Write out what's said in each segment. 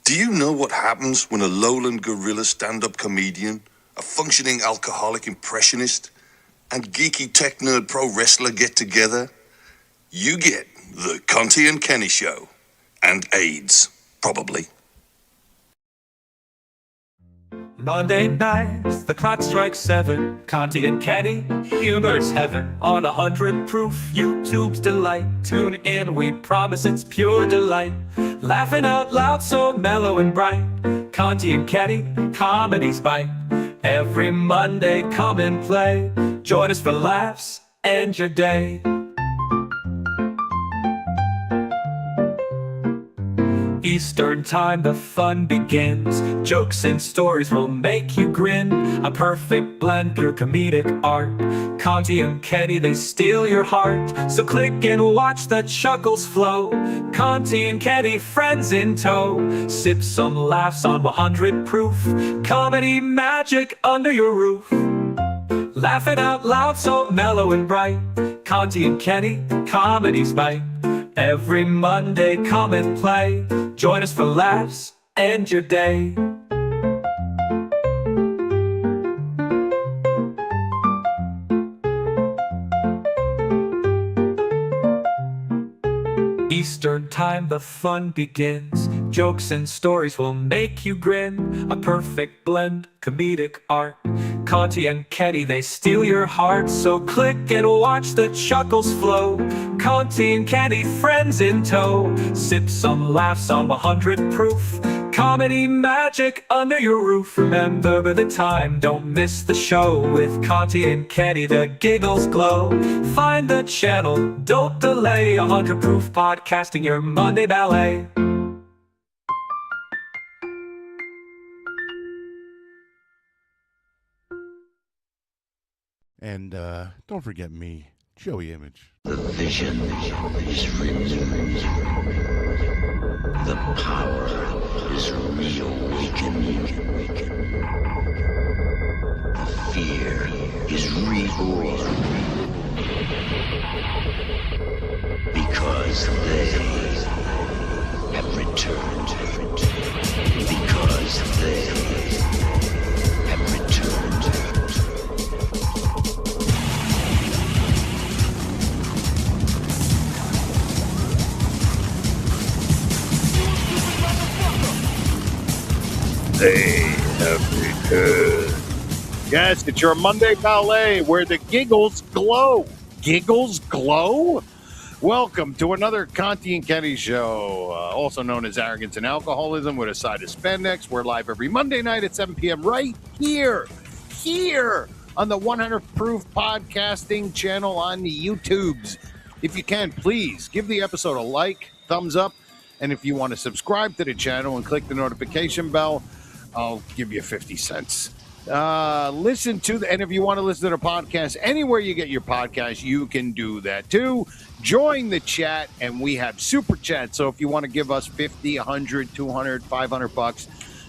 Do you know what happens when a lowland gorilla stand-up comedian, a functioning alcoholic impressionist, and geeky tech nerd pro wrestler get together? You get the Conte and Kenny Show. And AIDS, probably. Monday nights, the clock strikes 7. Conte and Kenny, humor's heaven. On 100 proof, YouTube's delight. Tune in, we promise it's pure delight. Laughing out loud, so mellow and bright. Conte and Kenny, comedy's bite. Every Monday, come and play. Join us for laughs, end your day. Eastern time, the fun begins. Jokes and stories will make you grin. A perfect blend, pure comedic art. Conte and Kenny, they steal your heart. So click and watch the chuckles flow. Conte and Kenny, friends in tow. Sip some laughs on 100 proof. Comedy magic under your roof. Laughing out loud, so mellow and bright. Conte and Kenny, comedy's bite. Every Monday, come and play. Join us for laughs, end your day. Eastern time, the fun begins. Jokes and stories will make you grin. A perfect blend, comedic art. Conte and Kenny, they steal your heart. So click and watch the chuckles flow. Conte and Kenny, friends in tow. Sip some laughs on 100 proof. Comedy magic under your roof. Remember the time, don't miss the show. With Conte and Kenny, the giggles glow. Find the channel, don't delay. 100 proof podcasting, your Monday ballet. And don't forget me, Joey Image. The vision is renewed. The power is reawakened. The fear is reborn. Because they have returned. Because they have returned. They have returned. Yes, it's your Monday ballet where the giggles glow. Giggles glow? Welcome to another Conte and Kenny Show, also known as Arrogance and Alcoholism with a side of spandex. We're live every Monday night at 7 p.m. right here on the 100 Proof Podcasting channel on the YouTubes. If you can, please give the episode a like, thumbs up, and if you want to subscribe to the channel and click the notification bell, I'll give you 50 cents. Listen to and if you want to listen to the podcast anywhere you get your podcast, you can do that too. Join the chat, and we have super chat. So if you want to give us 50, 100, 200, 500 bucks,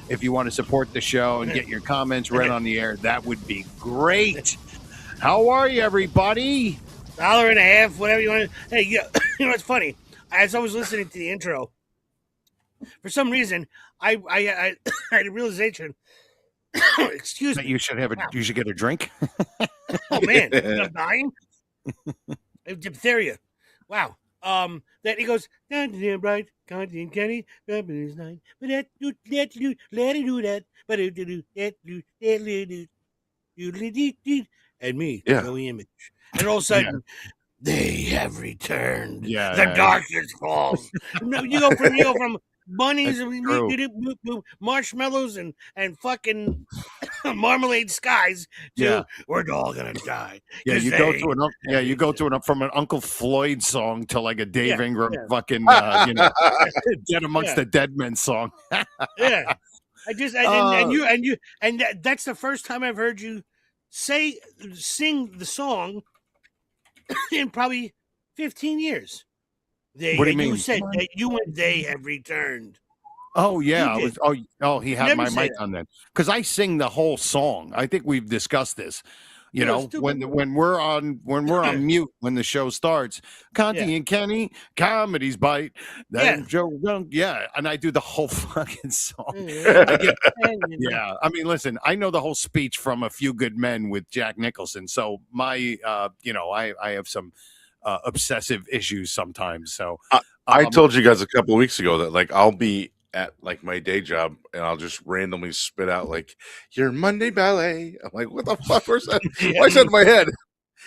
if you want to support the show and get your comments read on the air, that would be great. How are you, everybody? $1.50, whatever you want. Hey, you know what's funny? As I was listening to the intro, for some reason, I had a realization. Excuse me. You should have You should get a drink. Oh man, I'm dying. I have diphtheria. Wow. That he goes, right, Conte and Kenny, but let do that, and me, Joey Image, and all of a sudden. Yeah. They have returned. Yeah, the darkness falls. You go from bunnies and marshmallows and fucking marmalade skies to we're all gonna die. Yeah, you go to from an Uncle Floyd song to like a Dave Ingram fucking Dead Amongst the Dead Men song. Yeah, that's the first time I've heard you sing the song in probably 15 years. What do you mean? You said that you and they have returned. Oh yeah, he had my mic on then because I sing the whole song. I think we've discussed this. You No, know, when we're on mute when the show starts, Conte and Kenny, comedies bite. Then Joe, yeah, and I do the whole fucking song. Yeah, I mean, listen, I know the whole speech from A Few Good Men with Jack Nicholson, so my, you know, I have some obsessive issues sometimes. So I told you guys a couple of weeks ago that like I'll be at like my day job and I'll just randomly spit out like your Monday ballet. I'm like, what the fuck? Where's that? Why is that in my head?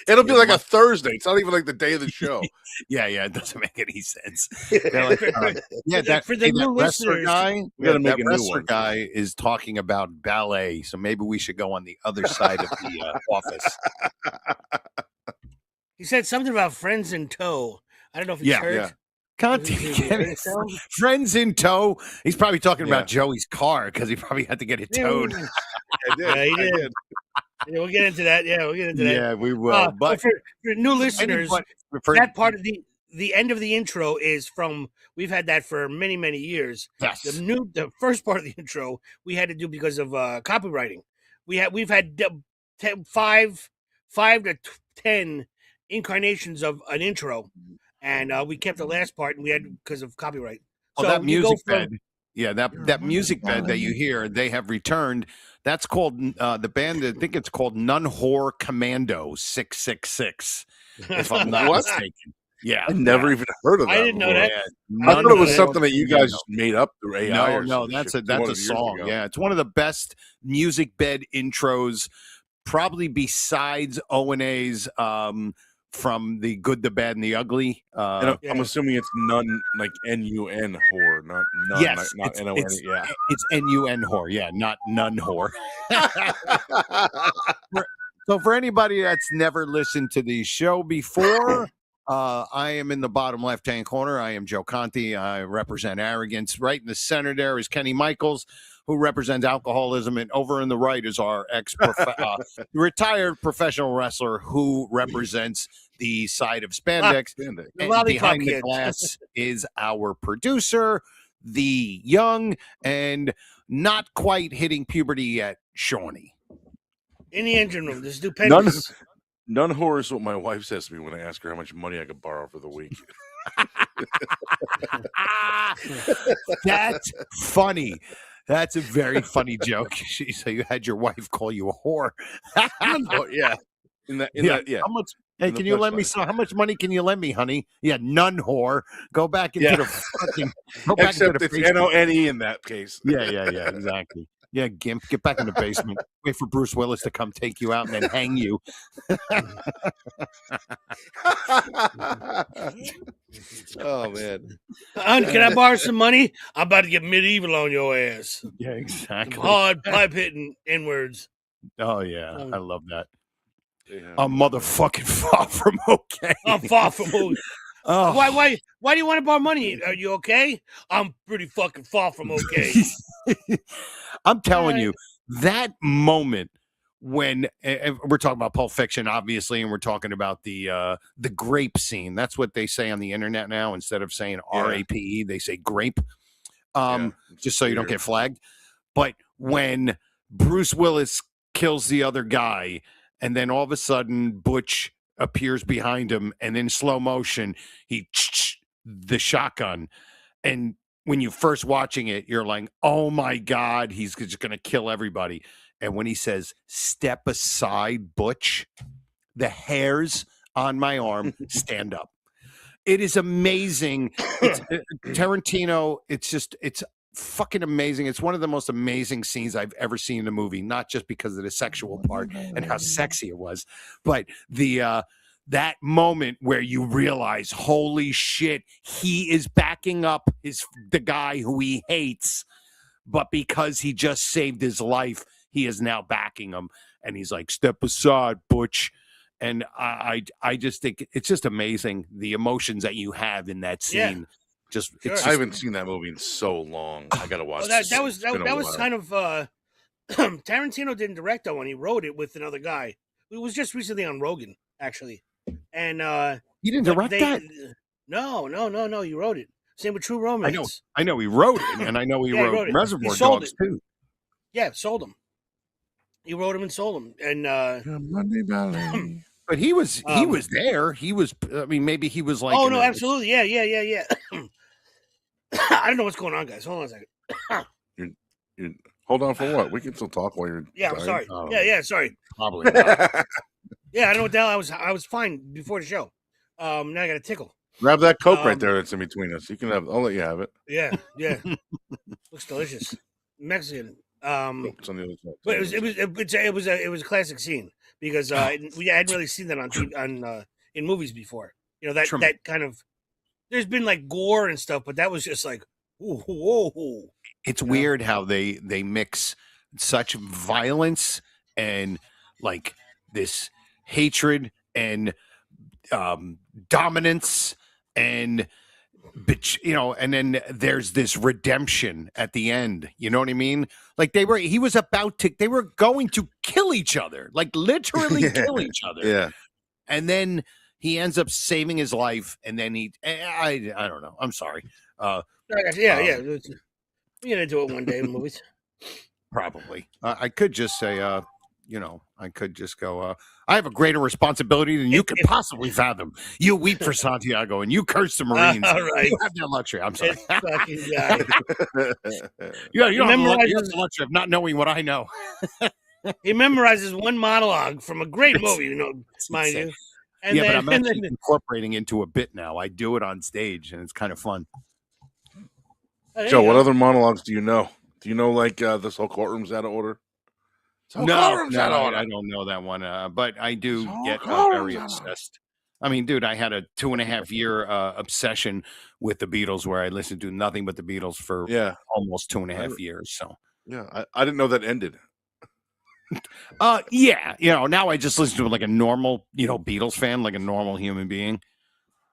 It'll be like a Thursday. It's not even like the day of the show. Yeah, it doesn't make any sense. Like, for the new wrestler listeners, guy, we gotta make that a new wrestler one. guy is talking about ballet. So maybe we should go on the other side of the office. he said something about friends in tow. I don't know if it's heard. Yeah. Conte and Kenny, friends in tow. He's probably talking about Joey's car because he probably had to get it towed. Yeah, he did. Yeah, we'll get into that. Yeah, we'll get into that. Yeah, we will. But for new listeners, that part of the end of the intro is from. We've had that for many, many years. Yes. The first part of the intro we had to do because of copywriting. We've had 5 to 10 incarnations of an intro, and we kept the last part, and we had because of copyright. So that music bed, that music bed that you hear, they have returned. That's called the band. I think it's called Nun Whore Commando 666. If I'm not mistaken. Yeah, I never even heard of that. I didn't know that. I thought it was something that you guys made up through AI. No, that's a song. Yeah, it's one of the best music bed intros, probably besides O&A's from The Good, the Bad, and the Ugly. I'm assuming it's nun, like N-U-N whore, not nun. Yes, not N-O-N. Yeah, it's N-U-N whore. Yeah, not nun whore. So for anybody that's never listened to the show before, I am in the bottom left-hand corner. I am Joe Conte. I represent arrogance. Right in the center there is Kenny Michaels, who represents alcoholism. And over in the right is our retired professional wrestler who represents the side of spandex. And behind the glass is our producer, the young and not quite hitting puberty yet, Shawnee. In the engine room, this stupendous. Nun whore is what my wife says to me when I ask her how much money I could borrow for the week. That's funny. That's a very funny joke. So you had your wife call you a whore. Yeah. How much? Hey, can you lend me some? How much money can you lend me, honey? Yeah, nun whore. Go back into the fucking. Except it's N-O-N-E in that case. Yeah, exactly. Yeah, Gimp, get back in the basement. Wait for Bruce Willis to come take you out and then hang you. Oh, man. Can I borrow some money? I'm about to get medieval on your ass. Yeah, exactly. Hard pipe hitting inwards. Oh, yeah. I love that. Yeah. I'm motherfucking far from okay. I'm far from okay. Oh. Why do you want to borrow money? Are you okay? I'm pretty fucking far from okay. I'm telling you, that moment when we're talking about Pulp Fiction, obviously, and we're talking about the grape scene. That's what they say on the internet now. Instead of saying R-A-P-E, they say grape, just so you don't get flagged. But when Bruce Willis kills the other guy, and then all of a sudden Butch appears behind him, and in slow motion, he the shotgun. And when you're first watching it, you're like, oh my God, he's just going to kill everybody. And when he says, step aside, Butch, the hairs on my arm stand up. It is amazing. It's Tarantino. It's fucking amazing. It's one of the most amazing scenes I've ever seen in a movie, not just because of the sexual part and how sexy it was, but that moment where you realize, holy shit, he is backing up the guy who he hates, but because he just saved his life, he is now backing him. And he's like, step aside, Butch. And I just think it's just amazing, the emotions that you have in that scene. Yeah. I haven't seen that movie in so long. I gotta watch it. That was kind of Tarantino didn't direct that one. He wrote it with another guy. It was just recently on Rogan, actually. And he didn't direct that? No. He wrote it. Same with True Romance. I know he wrote it, and I know he wrote Reservoir Dogs too. Yeah, sold them. He wrote them and sold them, and Your Monday ballet. But he was there. He was. I mean, maybe he was like. oh no, absolutely, yeah. I don't know what's going on, guys. Hold on a second. You hold on for what? We can still talk while you're. Yeah, I'm dying. sorry. Oh. Yeah, sorry. Probably not. Yeah, I don't know what the hell I was fine before the show. Now I got a tickle. Grab that Coke right there that's in between us. You can have. I'll let you have it. Yeah. Looks delicious. Mexican. It's on the other side. But it was a classic scene because we hadn't really seen that on TV, in movies before. You know, that kind of. There's been like gore and stuff, but that was just like, whoa. It's weird how they mix such violence and like this hatred and dominance and and then there's this redemption at the end. You know what I mean? Like they were going to kill each other, like literally kill each other. Yeah. And then he ends up saving his life, and then I don't know. I'm sorry. Yeah. We get into it one day in movies. Probably. I could just say, I could just go, I have a greater responsibility than you could possibly fathom. You weep for Santiago and you curse the Marines. All right. You have that luxury. I'm sorry. This fucking guy. You don't have the luxury of not knowing what I know. He memorizes one monologue from a great movie, mind you. And but I'm actually incorporating into a bit now. I do it on stage, and it's kind of fun. Joe, what other monologues do you know? Do you know like this whole courtroom's out of order? No, I don't know that one. But I do get very obsessed. I mean, dude, I had a 2.5-year obsession with the Beatles where I listened to nothing but the Beatles for almost 2.5 years. So I didn't know that ended. Now I just listen to it like a normal, Beatles fan, like a normal human being.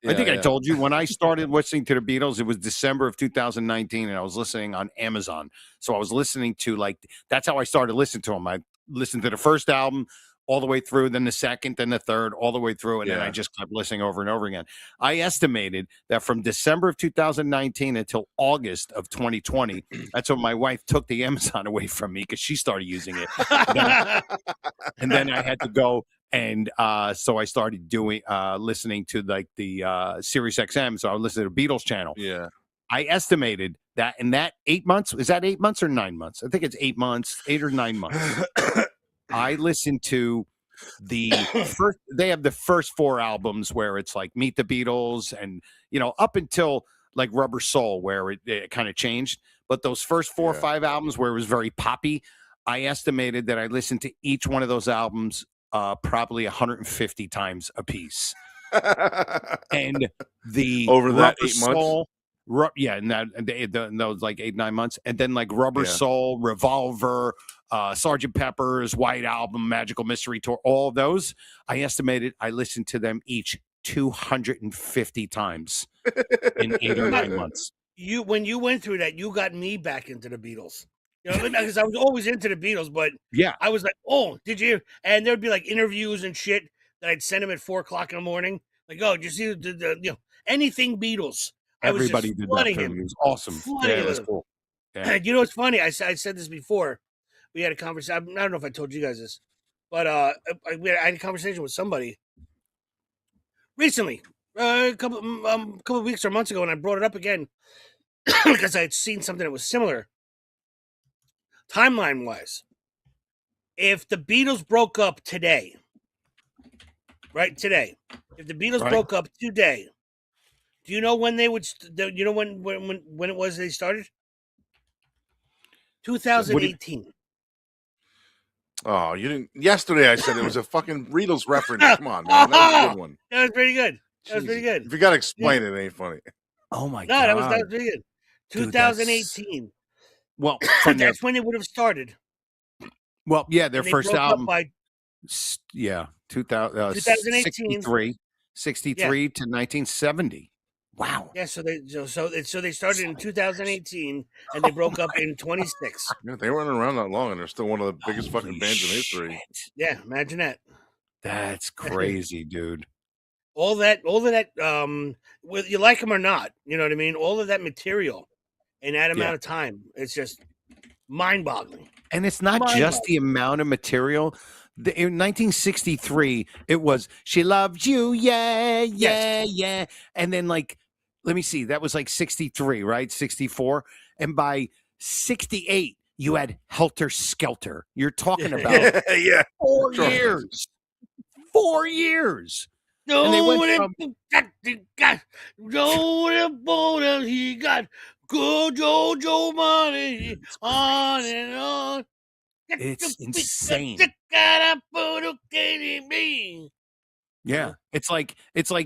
I think I told you when I started listening to the Beatles, it was December of 2019, and I was listening on Amazon. So I was listening to that's how I started listening to them. I listened to the first album all the way through, then the second, then the third, all the way through, and then I just kept listening over and over again. I estimated that from December of 2019 until August of 2020, that's when my wife took the Amazon away from me because she started using it. And then I had to go. And so I started listening to the Sirius XM. So I would listen to the Beatles channel. Yeah. I estimated that in that 8 months, is that 8 months or 9 months? I think it's 8 months, 8 or 9 months. I listened to they have the first 4 albums where it's like Meet the Beatles and, up until like Rubber Soul where it kind of changed. But those first 4 or 5 albums where it was very poppy, I estimated that I listened to each one of those albums probably 150 times a piece. And the over that Rubber 8 months. Soul, and those like 8-9 months, and then like Rubber Soul, Revolver, Sgt. Pepper's White Album, Magical Mystery Tour, all of those, I estimated I listened to them each 250 times in 8 or 9 months. When you went through that, you got me back into the Beatles. Because I was always into the Beatles, but I was like, oh, did you? And there'd be like interviews and shit that I'd send him at 4:00 in the morning. Like, oh, did you see the anything Beatles? Everybody did that. It was awesome. Yeah, that's cool. Yeah. You know what's funny? I said this before. We had a conversation. I don't know if I told you guys this, but I had a conversation with somebody recently, a couple of weeks or months ago, and I brought it up again because I had seen something that was similar. Timeline wise, if the Beatles broke up today, if the Beatles broke up today, do you know when they would? You know when it was they started? 2018. Oh, you didn't. Yesterday I said it was a fucking Beatles reference. Come on, man, that was a good one. That was pretty good. If you gotta explain it, ain't funny. Oh my god, that was pretty good. 2018. Well, that's when it would have started. Well, yeah, their first album. 2018, 63 to 1970. Wow. Yeah, so they started in 2018 and they broke up in 26. Yeah, they weren't around that long, and they're still one of the biggest fucking bands in history. Yeah, imagine that. That's crazy, dude. All that, whether you like them or not, you know what I mean? All of that material in that amount of time, it's just mind-boggling. And it's not just the amount of material. In 1963, it was "She Loves You," yeah. And then, like, let me see, that was like 63, right? 64. And by 68, you had Helter Skelter. You're talking about yeah. 4 Sure. years. 4 years. No, And they went he got good Jojo money on and on. It's insane. Yeah, it's like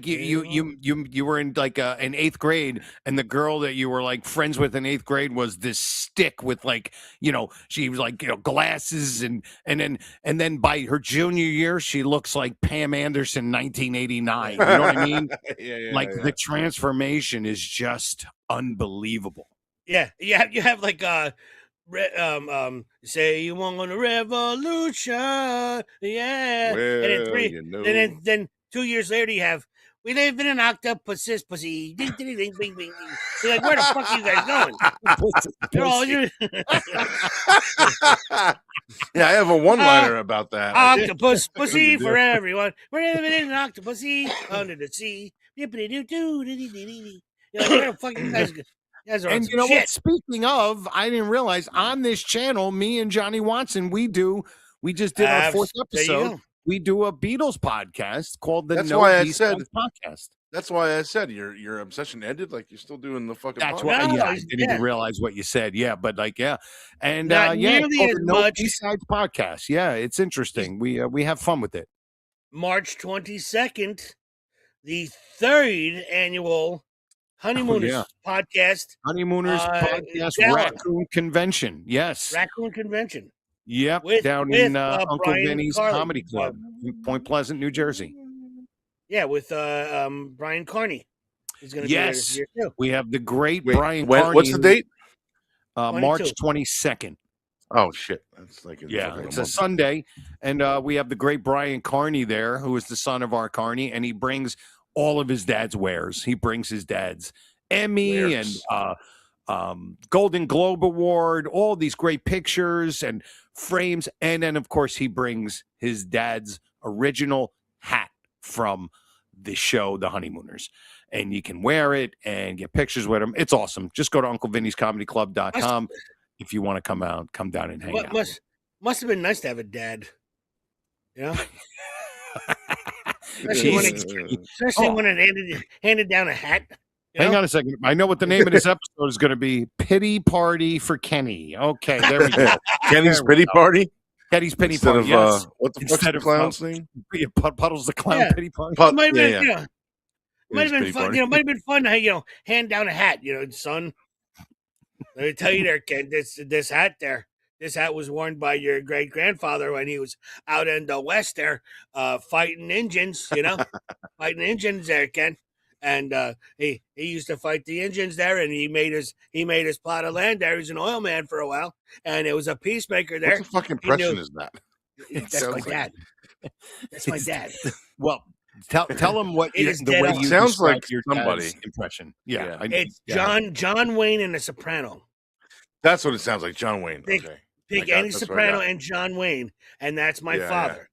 you were in like in 8th grade, and the girl that you were like friends with in 8th grade was this stick with like, you know, she was like, you know, glasses, and then by her junior year she looks like Pam Anderson 1989. You know what I mean? Yeah. The transformation is just unbelievable. Yeah, you have like say you want a revolution, yeah. Well, And then you know. then 2 years later you have we live in an octopus's pussy. Ding, ding, ding, ding, ding. You're like, where the fuck are you guys going? Yeah, I have a one-liner about that. Octopus pussy for everyone. We're living in an octopusy under the sea. You're like, where the fuck you guys go? And you know what? Speaking of, I didn't realize on this channel, me and Johnny Watson, we just did our 4th episode. We do a Beatles podcast called the That's No why I Beast said Podcast. That's why I said your obsession ended. Like you're still doing the fucking. That's podcast. why. No, Yeah, I didn't even realize what you said. Yeah, but like, yeah, and Not yeah, nearly called as the No much. B-Sides Podcast. Yeah, it's interesting. We have fun with it. March 22nd, the 3rd annual Honeymooners podcast. Honeymooners Podcast Gala. Raccoon Convention. Yes. Raccoon Convention. Yep. With- down with, in Uncle Brian Vinny's Carlin. Comedy Club in Point Pleasant, New Jersey. Yeah, with Brian Carney. He's going to be there this Yes. year too. We have the great Wait, Brian when, Carney. what's the date? March 22nd. Oh shit! That's like in Yeah, fucking it's a a month. Sunday, and we have the great Brian Carney there, who is the son of our Carney, and he brings all of his dad's wares. He brings his dad's Emmy Wares. and Golden Globe Award, all these great pictures and frames, and then of course he brings his dad's original hat from the show, The Honeymooners. And you can wear it and get pictures with him. It's awesome. Just go to UncleVinny'sComedyClub.com if you want to come down and hang out. Must have been nice to have a dad. You know? Jesus. Especially when it handed down a hat. Hang on a second. I know what the name of this episode is going to be. Pity Party for Kenny. Okay, there we go. Kenny's Pity Party. Kenny's Pity Instead Party. of Yes. what the fuck's Instead the of clown's name? Puddles the Clown Yeah. Pity Party. Put- Might have yeah, been, yeah. might have been Pity fun. Party. Might have been fun to hand down a hat. Son. Let me tell you, there, Ken. This hat there. This hat was worn by your great grandfather when he was out in the West there, fighting Indians. Fighting Indians there, Ken. And he used to fight the Indians there, and he made his plot of land there. He was an oil man for a while, and it was a peacemaker there. What the fuck impression is that? That's my dad. That's my dad. Well, tell him what It is the dead way on. you Sounds describe like your somebody. dad's impression. Yeah. It's John Wayne and the Soprano. That's what it sounds like. John Wayne. Pick- Okay. Pick I got- any that's what I Soprano got. and John Wayne, and that's my Yeah, father.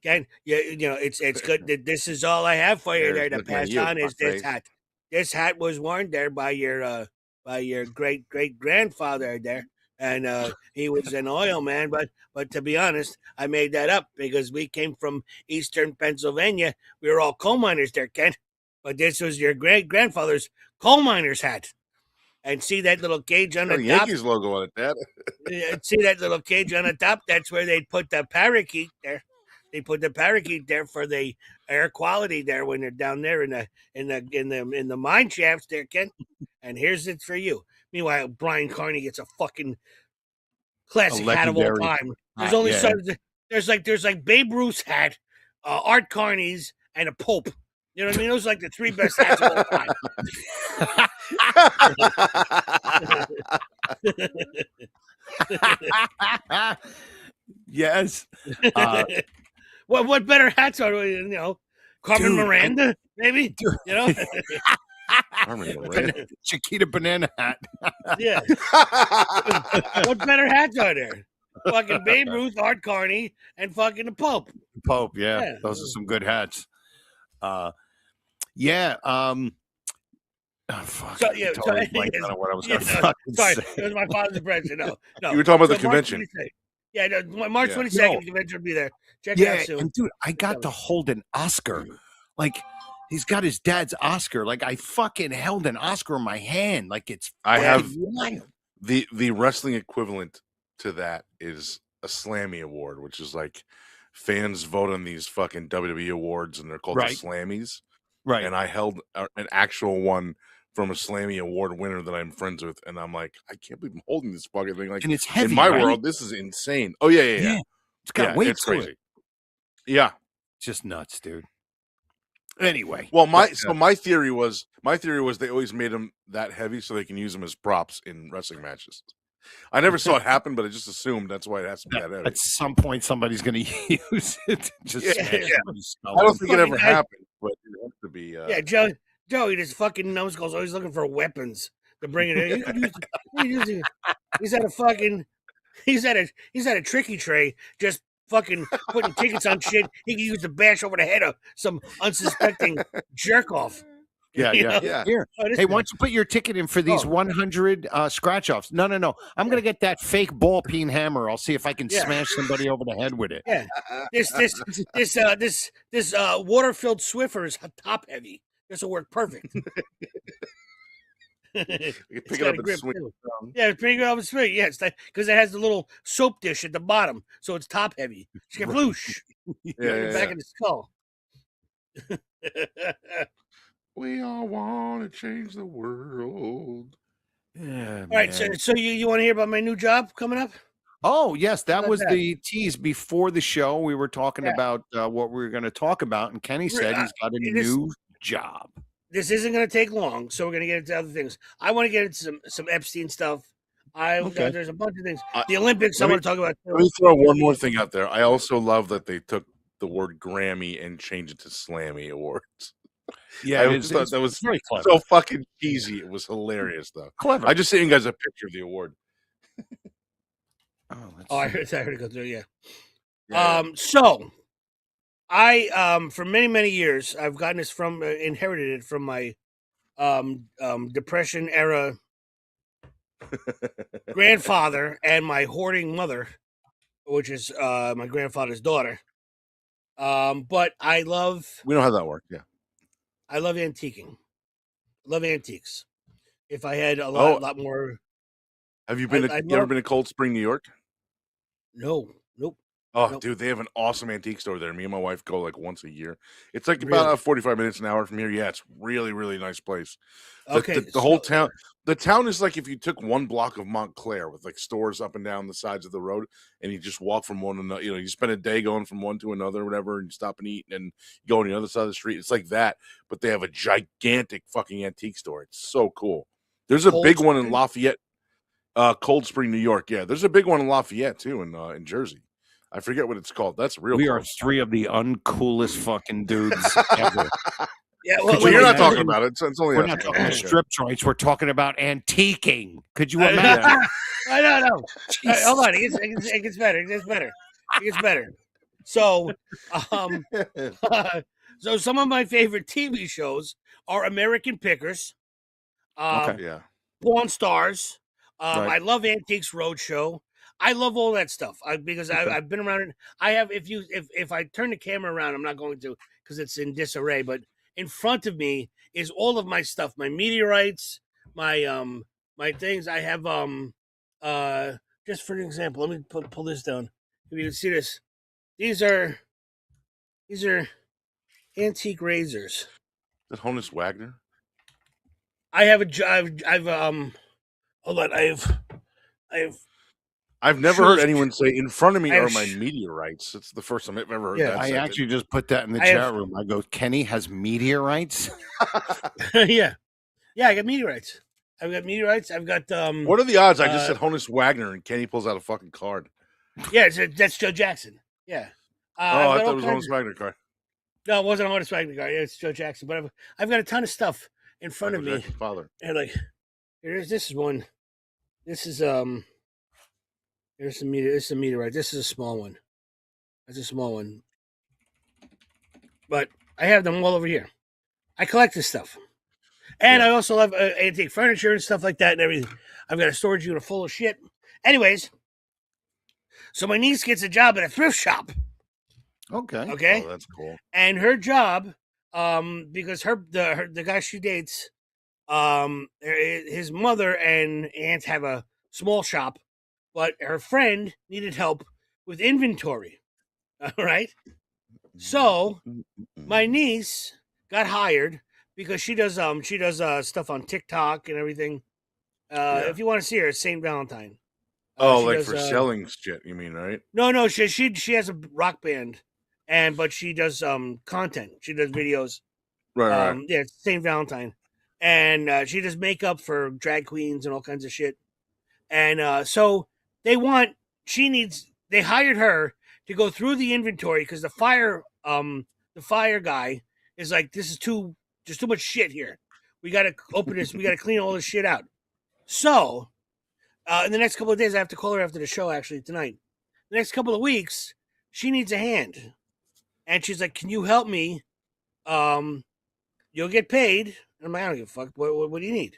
Again, it's good that this is all I have for you there to Looking at pass you, on is this fuckface. hat. This hat was worn there by your great grandfather there, and he was an oil man. But to be honest, I made that up because we came from Eastern Pennsylvania. We were all coal miners there, Ken. But this was your great grandfather's coal miner's hat. And see that little cage on Got the a top? Yankees logo on it, Dad. See that little cage on the top? That's where they put the parakeet there. They put the parakeet there for the air quality there when they're down there in the mine shafts there, Ken. And here's it for you. Meanwhile, Brian Carney gets a fucking classic hat of all legendary time. There's hat, only yeah. there's like Babe Ruth's hat, Art Carney's, and a Pope. You know what I mean? Those are like the three best hats of all time. Yes. What better hats are Carmen Dude, Miranda, maybe? Armin Moran. Chiquita banana hat. Yeah. What better hats are there? Fucking Babe Ruth, Art Carney, and fucking the Pope. Pope, yeah. Yeah. Those are some good hats. Yeah. Oh, fuck. So, I yeah, totally so- blanked on what I was Yeah, going to no, fucking sorry, say. it was my father's impression. No. You were talking about the March convention. 22nd. Yeah, no, March Yeah. 22nd, No. the convention will be there. Check it out Yeah, soon. and dude, I got to hold an Oscar. Like, he's got his dad's Oscar. Like, I fucking held an Oscar in my hand. Like, it's I have fucking wild. the wrestling equivalent to that is a Slammy Award, which is like fans vote on these fucking WWE awards, and they're called Right. the Slammies. Right. And I held an actual one from a Slammy Award winner that I'm friends with, and I'm like, I can't believe I'm holding this fucking thing. Like, And it's heavy, in my right? world, this is insane. Oh yeah. It's got Yeah, weight it's to crazy. it. Yeah. Just nuts, dude. Anyway. Well, my but, theory was they always made them that heavy so they can use them as props in wrestling matches. I never saw it happen, but I just assumed that's why it has to be that heavy. at some point, somebody's going to use it to just Yeah, smash yeah. somebody's skull I don't in. think it ever Fucking guy- happened, but it has to be. Yeah, Joey, this fucking numbskull's always looking for weapons to bring it in. You could use it. He's at a fucking, he's at a tricky tray, just fucking putting tickets on shit. He can use to bash over the head of some unsuspecting jerk off. Yeah, You yeah, know? Yeah. Here, Oh, this hey, is- why don't you put your ticket in for these 100 scratch offs? No. I'm going to get that fake ball peen hammer. I'll see if I can Yeah. smash somebody over the head with it. Yeah, this water filled Swiffer is top heavy. This will work perfect. You can It's pick it got up a and grip, swing too. it around. Yeah, it's pretty good on the street. Yeah, it's like because it has the little soap dish at the bottom, so it's top heavy. Scabloosh. Yeah. Back in the skull. We all want to change the world. Yeah, All right, so you want to hear about my new job coming up? Oh, yes, that about was that? the tease before the show. We were talking Yeah. about what we were going to talk about, and Kenny said he's got a it is- new job. This isn't going to take long, so we're going to get into other things. I want to get into some Epstein stuff. Okay. There's a bunch of things. I- The Olympics, I let me- want to talk about. Let me throw one more thing out there. I also love that they took the word Grammy and changed it to Slammy Awards. Yeah, I it just is, thought it's that was very clever. so fucking cheesy. It was hilarious, though. Clever. I just sent you guys a picture of the award. let's Oh, I see. heard it go through. Yeah. Yeah. So I for many years I've gotten this from inherited it from my depression era grandfather and my hoarding mother, which is my grandfather's daughter. But I love We know how that worked. Yeah. antiquing. I love antiques. If I had a Oh. lot more, Have you been? I You ever love- been to Cold Spring, New York? nope. Oh, Nope. dude, they have an awesome antique store there. Me and my wife go like once a year. It's like Really? about 45 minutes an hour from here. Yeah, it's really, really nice place. Okay, The whole so- town. The town is like if you took one block of Montclair with like stores up and down the sides of the road, and you just walk from one to another. You know, you spend a day going from one to another, or whatever, and you stop and eat, and you go on the other side of the street. It's like that, but they have a gigantic fucking antique store. It's so cool. There's a Cold big one in Spring? Lafayette, Cold Spring, New York. Yeah, there's a big one in Lafayette too, in Jersey. I forget what it's called. That's real. We are close. three of the uncoolest fucking dudes ever. Yeah, Well, well, you're not yeah. talking about it. It's only We're us. not talking about Okay. strip joints. We're talking about antiquing. Could you I imagine? I don't know. Hold on, it gets better. It gets better. So, so some of my favorite TV shows are American Pickers, Okay. Yeah. Pawn Stars. Right. I love Antiques Roadshow. I love all that stuff because I've been around it. I have. If I turn the camera around, I'm not going to because it's in disarray. But in front of me is all of my stuff, my meteorites, my things. I have just for an example, let me pull this down. If you can see this, these are antique razors. Is that Honus Wagner? I have I've hold on, I have I've never heard Shoes. anyone say in front of me I are have my sh- meteorites. It's the first time I've ever heard Yeah, that. I said. actually just put that in the I have- chat room. I go, Kenny has meteorites. yeah. I got meteorites. I've got meteorites. I've got What are the odds? I just Uh, said Honus Wagner and Kenny pulls out a fucking card. yeah, that's Joe Jackson. Yeah. Oh, I've I got thought it all was kinds Honus Wagner card. No, it wasn't a Honus Wagner guy. Yeah, it's Joe Jackson. But I've got a ton of stuff in front Michael of me, Jackson's father. and like, this is one. This is Here's the meter. This is a meteorite. This is a small one. That's a small one. But I have them all over here. I collect this stuff. And I also have antique furniture and stuff like that and everything. I've got a storage unit full of shit. Anyways, so my niece gets a job at a thrift shop. Okay. Okay. Oh, that's cool. And her job, because the guy she dates, his mother and aunt have a small shop, but her friend needed help with inventory. All right. So my niece got hired because she does stuff on TikTok and everything. If you want to see her, it's St. Valentine. Like for selling shit, you mean, right? No, she has a rock band, but she does content. She does videos. Right. Yeah, it's St. Valentine, and she does makeup for drag queens and all kinds of shit. And so they hired her to go through the inventory because the fire guy is like, there's too much shit here. We got to open this. We got to clean all this shit out. So, in the next couple of days, I have to call her after the show, actually, tonight. The next couple of weeks, she needs a hand. And she's like, can you help me? You'll get paid. I'm like, I don't give a fuck. What do you need?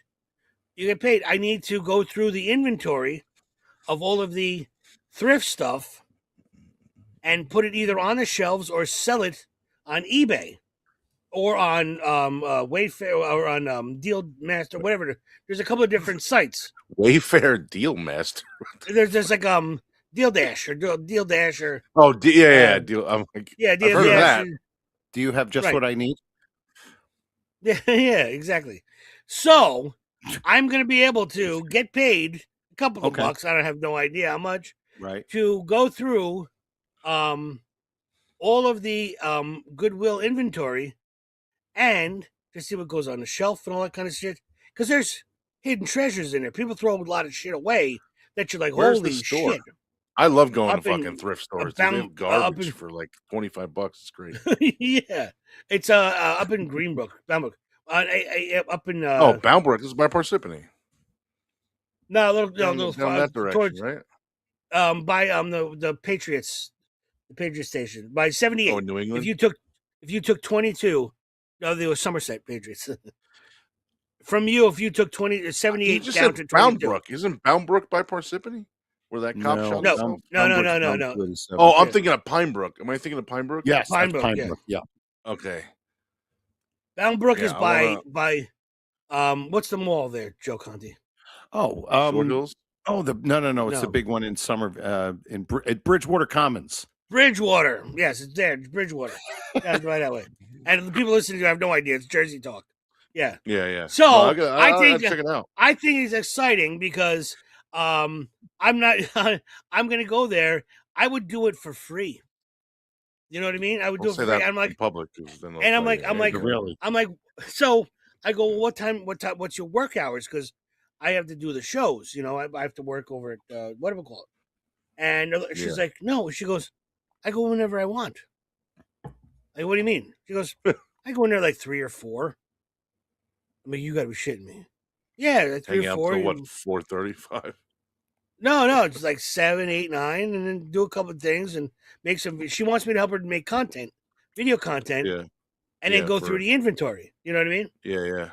You get paid. I need to go through the inventory of all of the thrift stuff and put it either on the shelves or sell it on eBay or on Wayfair or on Deal Master, whatever. There's a couple of different sites. Wayfair Deal Master. There's like Deal Dash or Deal Dash or Deal. I'm like, Deal I've heard of Dash. that. Do you have just what I need? Yeah, exactly. So I'm going to be able to get paid a couple of bucks. I don't have no idea how much. Right. To go through all of the Goodwill inventory and to see what goes on the shelf and all that kind of shit. Because there's hidden treasures in there. People throw a lot of shit away that you're like, Where's holy the store? shit. I love going Up to in- fucking thrift stores. down- They have up garbage in- for like $25. It's great. Yeah. It's up in Greenbrook, Bound up in Bound Brook. This is by Parsippany. no, a little Down that direction, towards right? by the Patriots, the Patriot station by 78. Oh, in New England. If you took 22, no, they were Somerset Patriots. From you, if you took 78 You just down said to 22. Bound Brook. Isn't Bound Brook by Parsippany? Where that cop shot No. himself? No. Oh, I'm thinking of Pine Brook. Am I thinking of Pine Brook? Yes, Pine that's Brook, Pine Brook. Yeah. Okay. Bound Brook is I by what's the mall there, Joe Conte? Oh, Short Hills? no. It's the No. big one in at Bridgewater Commons. Bridgewater. Yes, it's there. It's Bridgewater. That's right that way. And the people listening to it have no idea. It's Jersey talk. Yeah. Yeah. So I think check it out. I think it's exciting because I'm not. I'm going to go there. I would do it for free. You know what I mean? I would do it for free. I'm like, in public, 'cause then they'll and I'm tell like, you, I'm yeah, like, you're Really? I'm like, so I go, well, what's your work hours? Because I have to do the shows. You know, I have to work over at what do we call it? And she's like, no. She goes, I go whenever I want. Like, what do you mean? She goes, I go in there like 3 or 4. I'm like, you got to be shitting me. Yeah, like 3 hang or out 4. till what, 4:35? No, it's like 7, 8, 9, and then do a couple of things and make some. She wants me to help her make content, video content, Yeah. and then go for- through the inventory. You know what I mean? Yeah.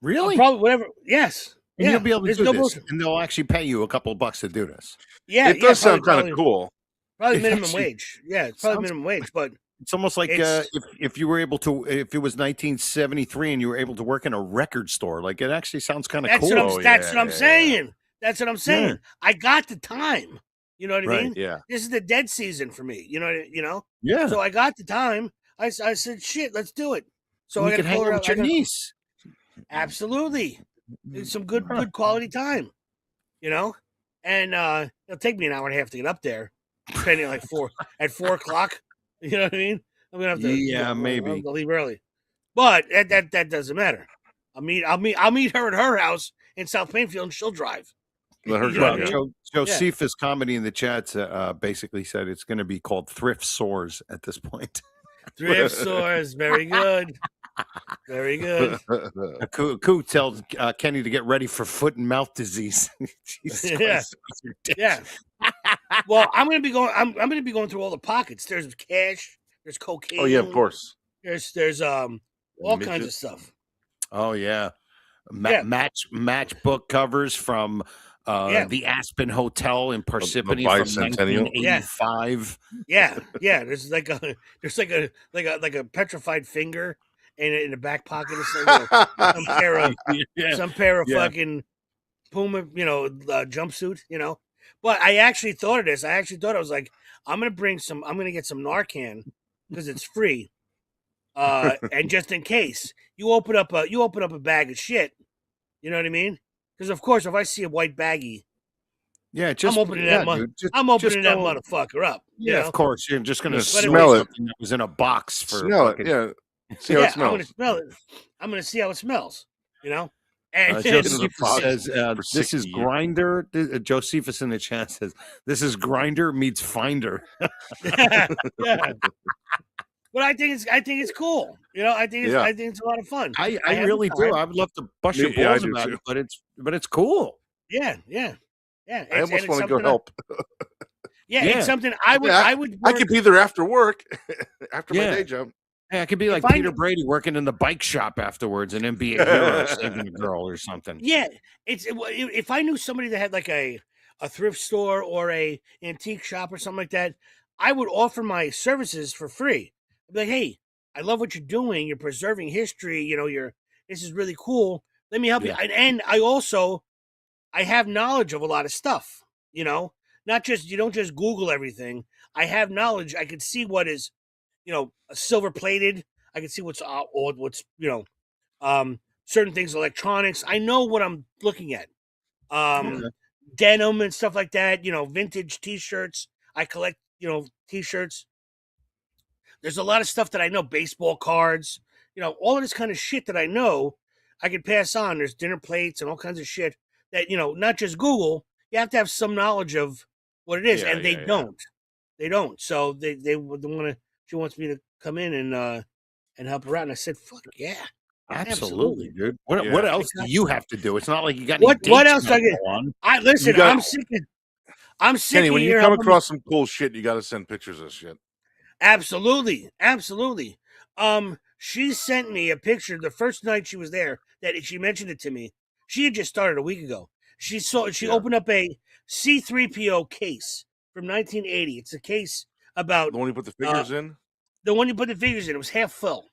Really? Probably whatever. Yes. And Yeah. you'll be able to There's do no this, bullshit. and they'll actually pay you a couple of bucks to do this. Yeah, It does sound kind probably- of cool. Probably It minimum actually wage. Yeah, it's probably sounds- minimum wage, but It's almost like It's- if you were able to, if it was 1973 and you were able to work in a record store, like it actually sounds kind of that's cool. what I'm. Oh, That's yeah, what I'm yeah, saying. That's what I'm saying. Yeah. I got the time. You know what I Right. mean? Yeah. This is the dead season for me. You know. Yeah. So I got the time. I said, shit, let's do it. So and I you got can to hang call out her with your niece. Absolutely. It's some good quality time, you know? And it'll take me an hour and a half to get up there, depending on like 4:00. You know what I mean? I'm gonna have to maybe. I'll leave early. But that doesn't matter. I'll meet her at her house in South Plainfield and she'll drive. Let her You know drive. what I Yeah. mean? Josephus comedy in the chat basically said it's going to be called thrift sores at this point. Thrift stores, very good. Very good. Coo tells Kenny to get ready for foot and mouth disease. Jesus Yeah. Christ, your dick. Yeah. Well, I'm gonna be going. I'm gonna be going through all the pockets. There's cash. There's cocaine. Oh yeah, of course. There's all kinds of Midget. stuff. Oh yeah. Yeah. Matchbook covers from the Aspen Hotel in Parsippany from bicentennial. 1985. Yeah. There's like a petrified finger in the back pocket of some pair of fucking Puma, jumpsuit, But I actually thought of this. I was like, I'm gonna get some Narcan because it's free. And just in case you open up a bag of shit, you know what I mean? Because of course, if I see a white baggie, I'm opening that motherfucker up. Yeah, of course. You're just gonna smell it. Something that was in a box for Smell it. Yeah. See how it smells. I'm gonna smell it. I'm gonna see how it smells. And Josephus says this is Grinder. Josephus in the chat says this is Grinder meets Finder. Yeah. But I think it's cool. I think it's a lot of fun. I really do. I would love to bust your balls about it, but it's cool. Yeah. I almost want to go help. Yeah, it's something I would. I could be there after work, after my day job. Yeah, I could be like Peter Brady working in the bike shop afterwards and then be a hero saving a girl or something. Yeah, if I knew somebody that had like a thrift store or a antique shop or something like that, I would offer my services for free. I'd be like, hey, I love what you're doing. You're preserving history. This is really cool. Let me help you. And I have knowledge of a lot of stuff. Not just you don't just Google everything. I have knowledge. I can see what is, silver plated. I can see what's certain things, electronics. I know what I'm looking at. Denim and stuff like that. Vintage T-shirts. I collect, T-shirts. There's a lot of stuff that I know. Baseball cards. All of this kind of shit that I know, I can pass on. There's dinner plates and all kinds of shit that not just Google. You have to have some knowledge of what it is, and they don't. They don't. So they want to. She wants me to come in and help her out, and I said, "Fuck yeah, absolutely, dude." What else do you have to do? It's not like you got what else I get. Listen. I'm sick. I'm sick. Kenny, when you come across some cool shit, you got to send pictures of shit. Absolutely. She sent me a picture the first night she was there. That she mentioned it to me. She had just started a week ago. She opened up a C-3PO case from 1980. It's a case about the one you put the figures in. The one you put the figures in. It was half full.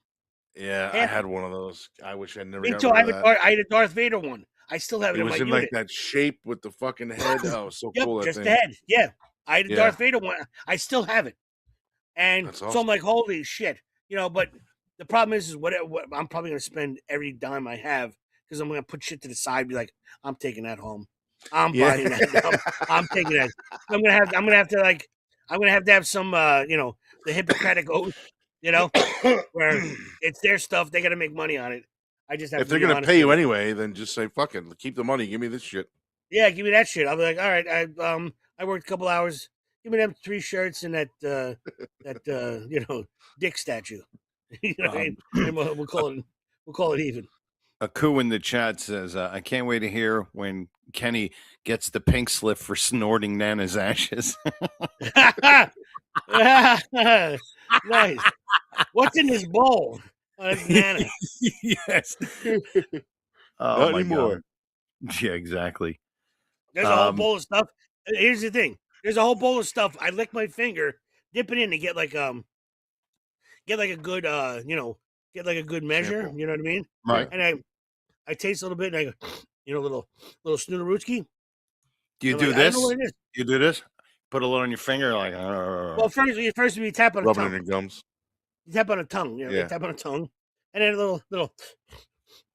Yeah, I had one of those. I wish I'd never. I had a Darth Vader one. I still have it. It was in unit. like that shape with the fucking head. Oh, it was so cool. Just the head. Yeah, I had a Darth Vader one. I still have it. And so I'm like, holy shit, But the problem is what I'm probably gonna spend every dime I have because I'm gonna put shit to the side. Be like, I'm taking that home. I'm buying that. I'm taking that. I'm gonna have to have some, the Hippocratic oath, where it's their stuff. They got to make money on it. I just have. If they're gonna pay you anyway, then just say, "Fuck it, keep the money. Give me this shit." Yeah, give me that shit. I'll be like, all right, I worked a couple hours. Give me them 3 shirts and that dick statue. And we'll call it even. A coup in the chat says, I can't wait to hear when Kenny gets the pink slip for snorting Nana's ashes. Nice. What's in this bowl? Nana. Yes. Not anymore. God. Yeah, exactly. There's a whole bowl of stuff. Here's the thing. There's a whole bowl of stuff. I lick my finger, dip it in to get like a good measure. Sample. You know what I mean? Right. And I taste a little bit and I go, little snooterooski. Do you do this? You do this? Put a little on your finger, like. Well, first you tap on a tongue. Rubbing in your gums. You tap on a tongue. You tap on a tongue, and then a little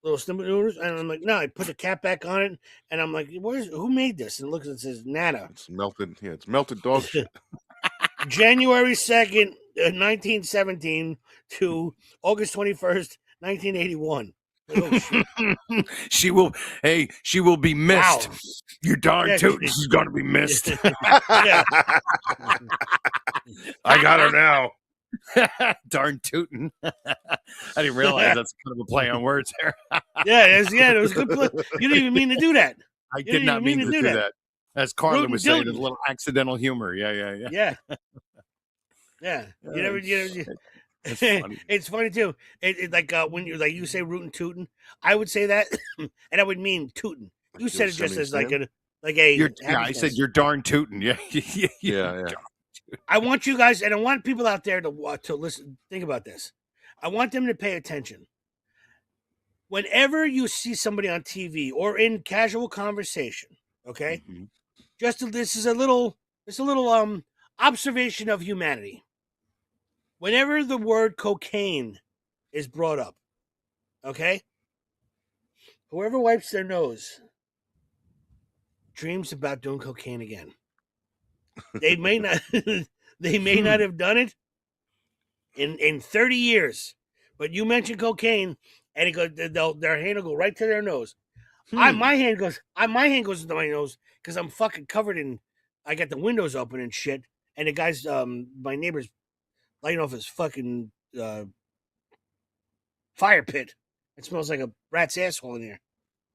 snooters. And I'm like, no. I put the cap back on it, and I'm like, who made this? And look, it says Nana. It's melted. Yeah, it's melted dog shit. January 2nd, 1917 to August 21st, 1981. Oh, she will be missed. Wow. You darn tootin', she's gonna be missed. I got her now. Darn tootin'. I didn't realize that's kind of a play on words there. It was a good play. You didn't even mean to do that. I did not mean to do that. As Carla Rootin' was saying, it's a tootin'. little accidental humor. Yeah. Yeah. You never. It's funny. It's funny too. Like when you say rootin' tootin', I would say that, and I would mean tootin'. You said it just as like a I said you're darn tootin'. Yeah. Yeah. I want you guys, and I want people out there to listen. Think about this. I want them to pay attention. Whenever you see somebody on TV or in casual conversation, okay, this is a little observation of humanity. Whenever the word cocaine is brought up, okay, whoever wipes their nose dreams about doing cocaine again. They may not have done it in 30 years, but you mention cocaine and it goes, their hand will go right to their nose. My hand goes to my nose because I'm fucking covered in. I got the windows open and shit, and the guy's my neighbor's lighting off his fucking fire pit. It smells like a rat's asshole in here. It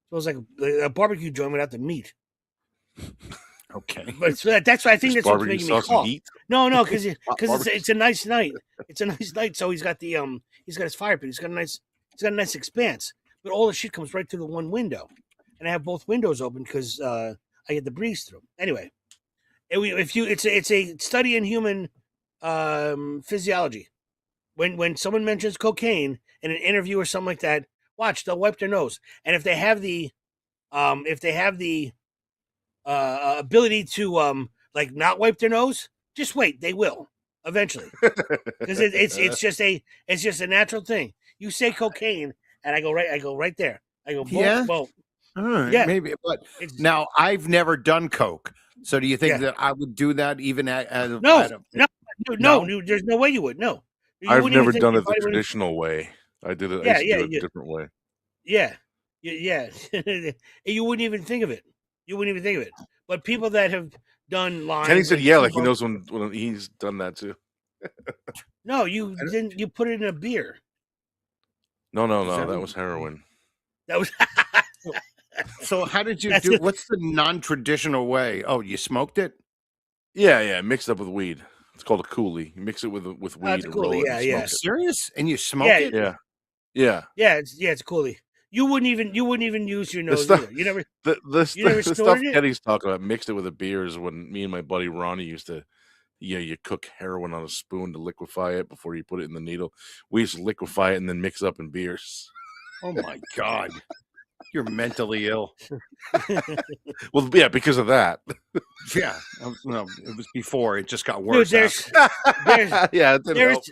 smells like a barbecue joint without the meat. Okay, but that's why I think that's what's making me call. No, because it's a nice night. It's a nice night. So he's got his fire pit. He's got a nice expanse. But all the shit comes right through the one window, and I have both windows open because I get the breeze through. Anyway, it's a study in human physiology. When someone mentions cocaine in an interview or something like that, watch, they'll wipe their nose, and if they have the ability to not wipe their nose, just wait, they will eventually, because it's just a natural thing. You say cocaine, and I go right there. I go, yeah. Well, all right, yeah, maybe. But now I've never done coke, so do you think that I would do that even no? There's no way you would. No, I've never done it the traditional way. I did it. I used to do it a different way. Yeah. You wouldn't even think of it. But people that have done lines. Kenny said, "Yeah, like he knows when he's done that too." No, you didn't. You put it in a beer. No, that was heroin. That was. So how did you do? What's the non-traditional way? Oh, you smoked it? Yeah, mixed up with weed. It's called a coolie. You mix it with weed and roll it. Yeah. Serious? And you smoke it? Yeah. It's coolie. You wouldn't even use your nose. You never. The stuff Kenny's talking about, mixed it with a beer, is when me and my buddy Ronnie used to. Yeah, you cook heroin on a spoon to liquefy it before you put it in the needle. We used to liquefy it and then mix it up in beers. Oh my God. You're mentally ill. Well, yeah, because of that. Yeah. No, it was before. It just got worse. Dude, Help.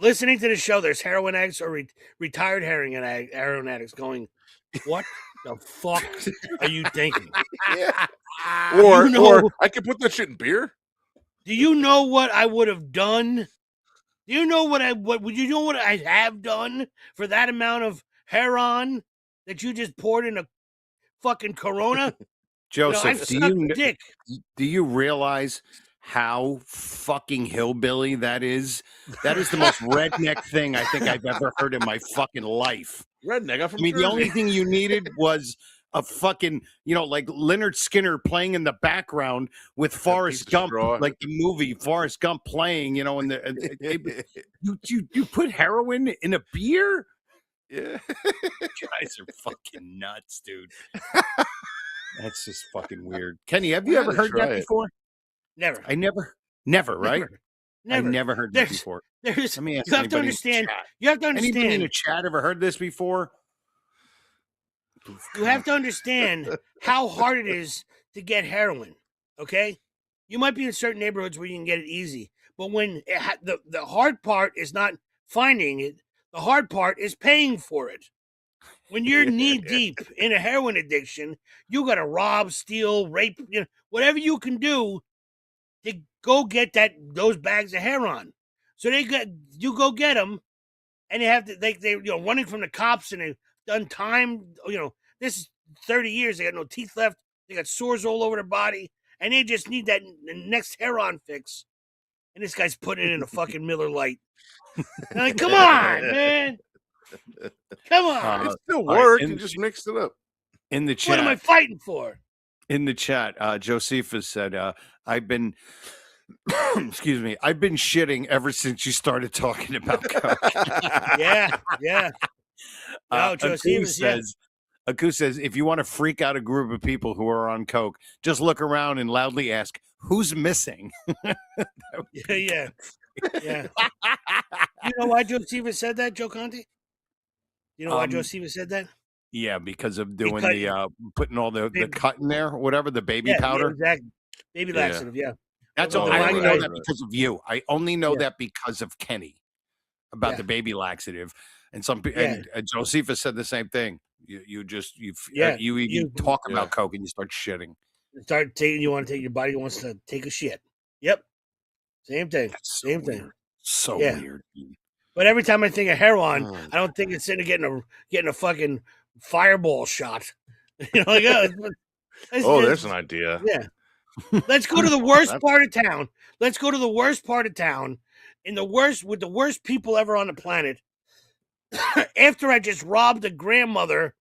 Listening to the show, there's heroin addicts or retired heroin addicts going, what the fuck are you thinking? Yeah. Or I could put that shit in beer. Do you know what I would have done? Do you know what I have done for that amount of heroin that you just poured in a fucking Corona? Joseph, do you realize how fucking hillbilly that is? That is the most redneck thing I think I've ever heard in my fucking life. Redneck. I mean, the only thing you needed was a fucking, like Leonard Skinner playing in the background with Forrest Gump, like the movie Forrest Gump playing, and you put heroin in a beer? Yeah. You guys are fucking nuts, dude. That's just fucking weird. Kenny, have you ever heard that before? Never. Never, right? Never. I never heard that before. Let me ask you have to understand. Anybody in the chat ever heard this before? You have to understand how hard it is to get heroin, okay? You might be in certain neighborhoods where you can get it easy, but when the hard part is not finding it, the hard part is paying for it. When you're knee deep in a heroin addiction, you got to rob, steal, rape, whatever you can do to go get those bags of heroin. So you go get them, and they're running from the cops, and they've done time. This is 30 years. They got no teeth left. They got sores all over their body, and they just need that next heroin fix. and this guy's putting it in a fucking Miller Lite. I'm like, come on, man. Come on. It still all right, worked. in- You just mixed it up. In the What am I chat, fighting for? Josephus said, I've been, excuse me, I've been shitting ever since you started talking about coke. Yeah. No, Josephus, yeah. Aku says, if you want to freak out a group of people who are on coke, just look around and loudly ask, who's missing? Yeah. You know why Josephus said that, Joe Conte? You know why Josephus said that? Yeah, because of doing Because- the putting all the cut in there, or whatever, the baby Yeah, powder. exactly. Baby laxative, yeah. That's Oh, all. I right, only know right. that because of you. I only know Yeah. that because of Kenny about Yeah. the baby laxative, and Yeah. and Josephus said the same thing. You Yeah, you even you- talk Yeah. about coke and you start shitting. Start taking. You want to take your body wants to take a shit. Yep. Same thing. That's so Same thing. weird. So Yeah. weird. But every time I think of heroin, Oh. I don't think it's sitting there getting a fucking fireball shot. You know, like Oh, there's an idea. Yeah. Let's go to the worst part of town. Let's go to the worst part of town with the worst people ever on the planet. After I just robbed a grandmother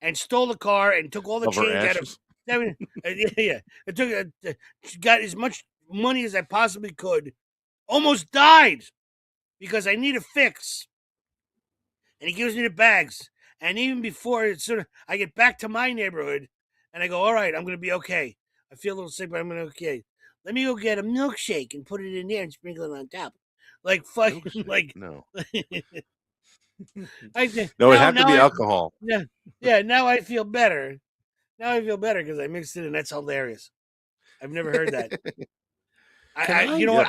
and stole the car and took all the Of her change out of ashes? yeah. I took got as much money as I possibly could. Almost died because I need a fix. And he gives me the bags. And even before I get back to my neighborhood and I go, all right, I'm gonna be okay. I feel a little sick, but I'm gonna be okay. Let me go get a milkshake and put it in there and sprinkle it on top. Like fucking Milkshake? like No. No, It had to be alcohol. Yeah, now I feel better. Now I feel better because I mixed it, and that's hilarious. I've never heard that. You know what?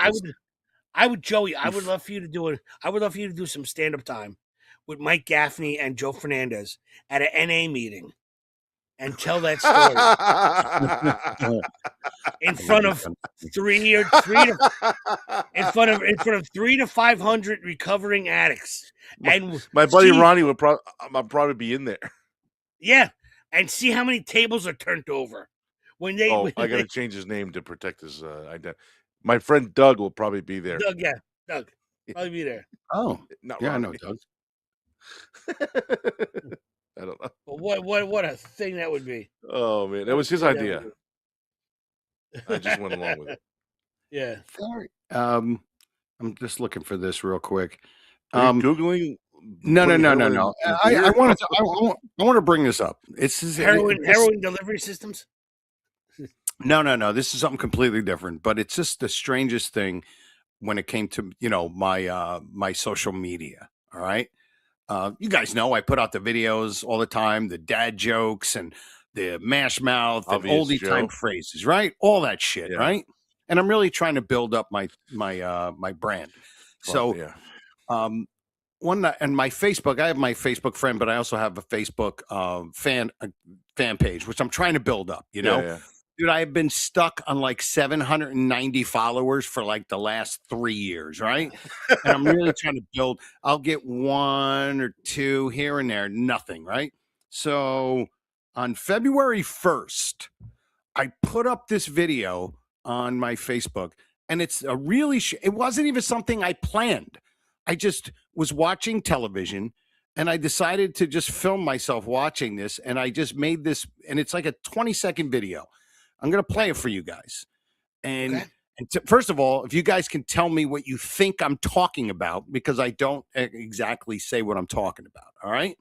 I would, Joey. I would love for you to do it. I would love for you to do some stand up time with Mike Gaffney and Joe Fernandez at an NA meeting, and tell that story in front of in front of 300 to 500 recovering addicts, and My buddy see- Ronnie would probably be in there. Yeah, and see how many tables are turned over when they. Oh, I got to change his name to protect his identity. My friend Doug will probably be there. Doug, probably be there. Oh, Not yeah, I Ronnie. know, Doug. I don't know. But what a thing that would be. Oh man, that was his idea. I just went along with it. Yeah. I'm just looking for this real quick. Are you Googling? No. putting heroin in I beer? want to bring this up. It's Heroin delivery systems. No. This is something completely different, but it's just the strangest thing when it came to my social media. All right, you guys know I put out the videos all the time, the dad jokes and the mash mouth and Obvious oldie time Joe. phrases, right? All that shit, Yeah. right? And I'm really trying to build up my brand. So, yeah. and my Facebook, I have my Facebook friend, but I also have a Facebook fan page, which I'm trying to build up. You know, Yeah. dude, I've been stuck on like 790 followers for like the last 3 years, right? And I'm really trying to build. I'll get 1 or 2 here and there, nothing, right? So on February 1st, I put up this video on my Facebook, and it's a really, it wasn't even something I planned. I just was watching television and I decided to just film myself watching this. And I just made this, and it's like a 20-second video. I'm going to play it for you guys. And, Okay. First of all, if you guys can tell me what you think I'm talking about, because I don't exactly say what I'm talking about. All right.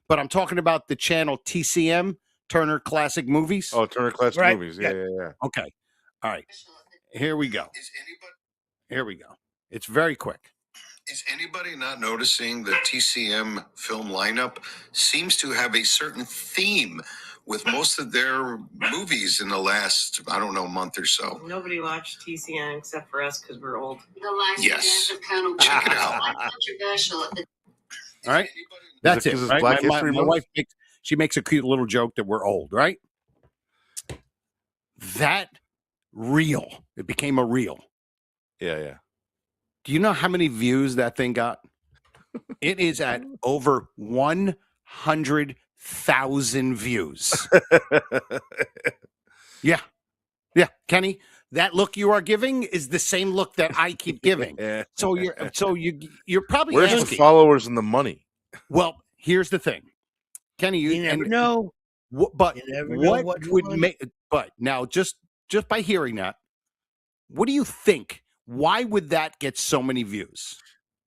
But I'm talking about the channel TCM, Turner Classic Movies. Oh, Turner Classic Right. Movies. Yeah. Yeah. Okay. All right. Here we go. Here we go. It's very quick. Is anybody not noticing the TCM film lineup seems to have a certain theme with most of their movies in the last, I don't know, month or so? Nobody watched TCN except for us because we're old. The last Yes. event of Colonel Check it Burke out. was quite controversial at the All right. That's it. 'cause it's Right? Black My History Month? wife makes a cute little joke that we're old, right? That reel. It became a reel. Yeah. Do you know how many views that thing got? It is at over 100,000 views. Yeah. Kenny, that look you are giving is the same look that I keep giving. So you're probably Where's the asking. followers and the money? Well, here's the thing, Kenny. You never know. But You never know what what would one. make? But now, just by hearing that, what do you think? Why would that get so many views?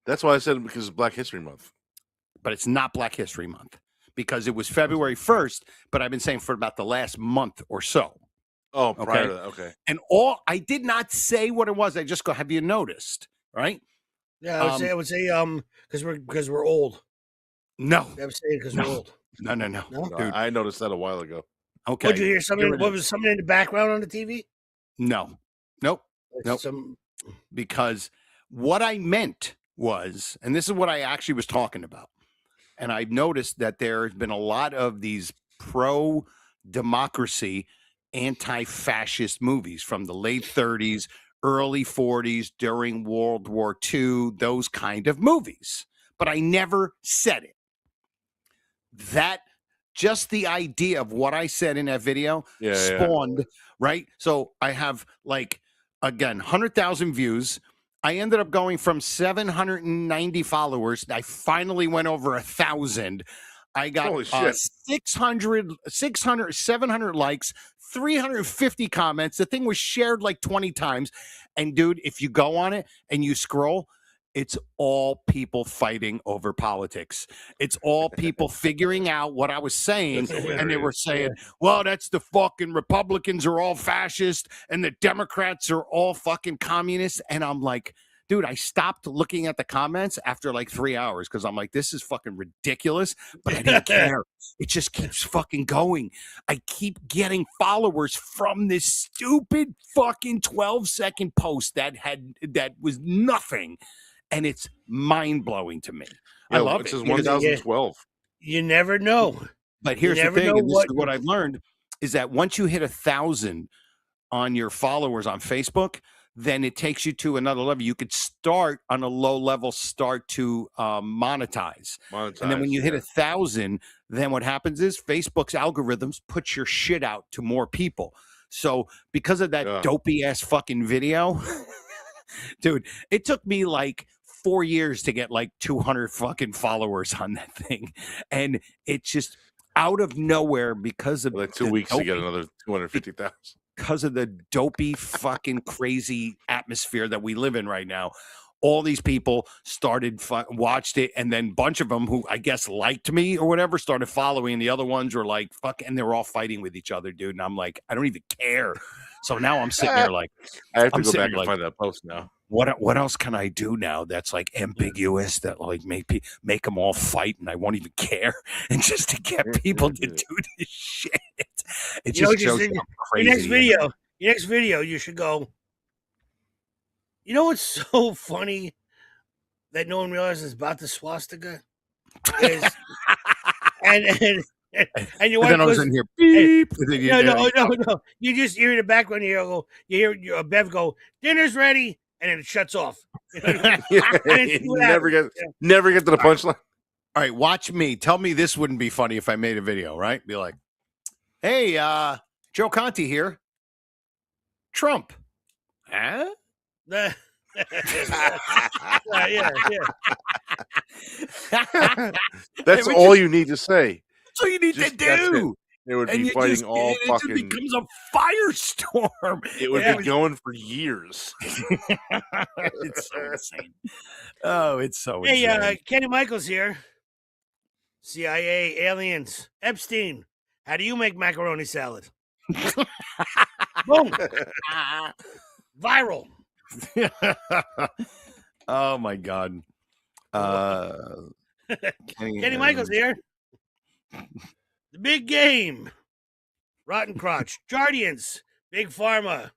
That's why I said because it's Black History Month. But it's not Black History Month because it was February 1st. But I've been saying for about the last month or so. Oh, prior Okay. to that. Okay. And I did not say what it was. I just go, have you noticed? Right? Yeah, I would say because we're old. No. I would say because we're old. No. No? No, I noticed that a while ago. Okay. Would you hear something? Here it What is. was something in the background on the TV? No. Nope. Nope. Some Because what I meant was, and this is what I actually was talking about, and I've noticed that there's been a lot of these pro-democracy, anti-fascist movies from the late 30s, early 40s, during World War II, those kind of movies. But I never said it. That just the idea of what I said in that video spawned, right? So I have again, 100,000 views. I ended up going from 790 followers. I finally went over 1,000. I got Holy shit. 700 likes, 350 comments. The thing was shared like 20 times. And dude, if you go on it and you scroll, it's all people fighting over politics. It's all people figuring out what I was saying. And they were saying, well, that's the fucking Republicans are all fascist and the Democrats are all fucking communists. And I'm like, dude, I stopped looking at the comments after like 3 hours because I'm like, this is fucking ridiculous. But I didn't care. It just keeps fucking going. I keep getting followers from this stupid fucking 12-second post that was nothing. And it's mind-blowing to me. I love it. It says 1012. you never know. But here's the never thing, know and this is what I've learned, is that once you hit 1,000 on your followers on Facebook, then it takes you to another level. You could start on a low level, start to monetize. And then when you hit 1,000, then what happens is Facebook's algorithms put your shit out to more people. So because of that dopey ass fucking video, dude, it took me like 4 years to get like 200 fucking followers on that thing. And it's just out of nowhere because of like 2 weeks to get another 250,000. Because of the dopey fucking crazy atmosphere that we live in right now. All these people started watched it, and then a bunch of them who I guess liked me or whatever started following. The other ones were like, fuck, and they were all fighting with each other, dude. And I'm like, I don't even care. So now I'm sitting there like, I have to go back and find that post now. What else can I do now that's like ambiguous that like make them all fight and I won't even care, and just to get people to do this shit. It just shows how crazy. Your next video, you should go. You know what's so funny that no one realizes about the swastika is, and your wife then I was goes, in here. Beep. No. You just hear in the background. You hear Bev go, "Dinner's ready," and then it shuts off. Never get to the punchline. All right, watch me. Tell me this wouldn't be funny if I made a video, right? Be like, hey, Joe Conte here. Trump. Huh? Yeah. That's all you need to say. That's all you need to do. It would be fighting all fucking. It becomes a firestorm. It would be going for years. It's so insane. Oh, it's so insane. Hey, Kenny Michaels here. CIA, aliens, Epstein. How do you make macaroni salad? Boom. Viral. Oh my God. Kenny Michaels here. The big game. Rotten crotch. Jardians. Big pharma.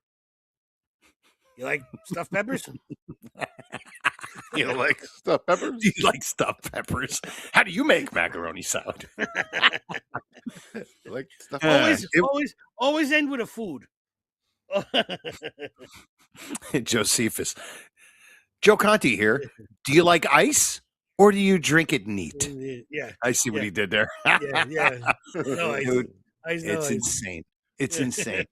You like stuffed peppers? You like stuffed peppers? You like stuffed peppers? How do you make macaroni salad? Like stuffed peppers? Always end with a food. Josephus. Joe Conte here. Do you like ice or do you drink it neat? Yeah. I see what he did there. Yeah. No, Dude, it's insane. It's insane.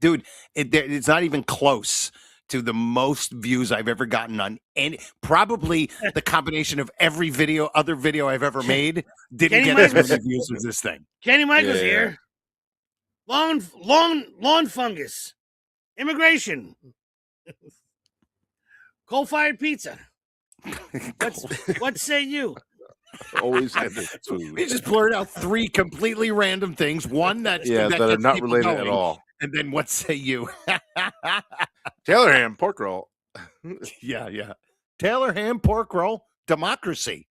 dude, it's not even close to the most views I've ever gotten on any. Probably the combination of every other video I've ever made didn't Kenny get as Michaels. many views as this thing. Kenny Michaels Yeah. here. Lawn fungus. Immigration. Coal-fired pizza. What say you? Always had this food. He just blurted out 3 completely random things. One that that are gets not people related at going, all. and then what say you? Taylor ham, pork roll. Yeah. Taylor ham, pork roll, democracy.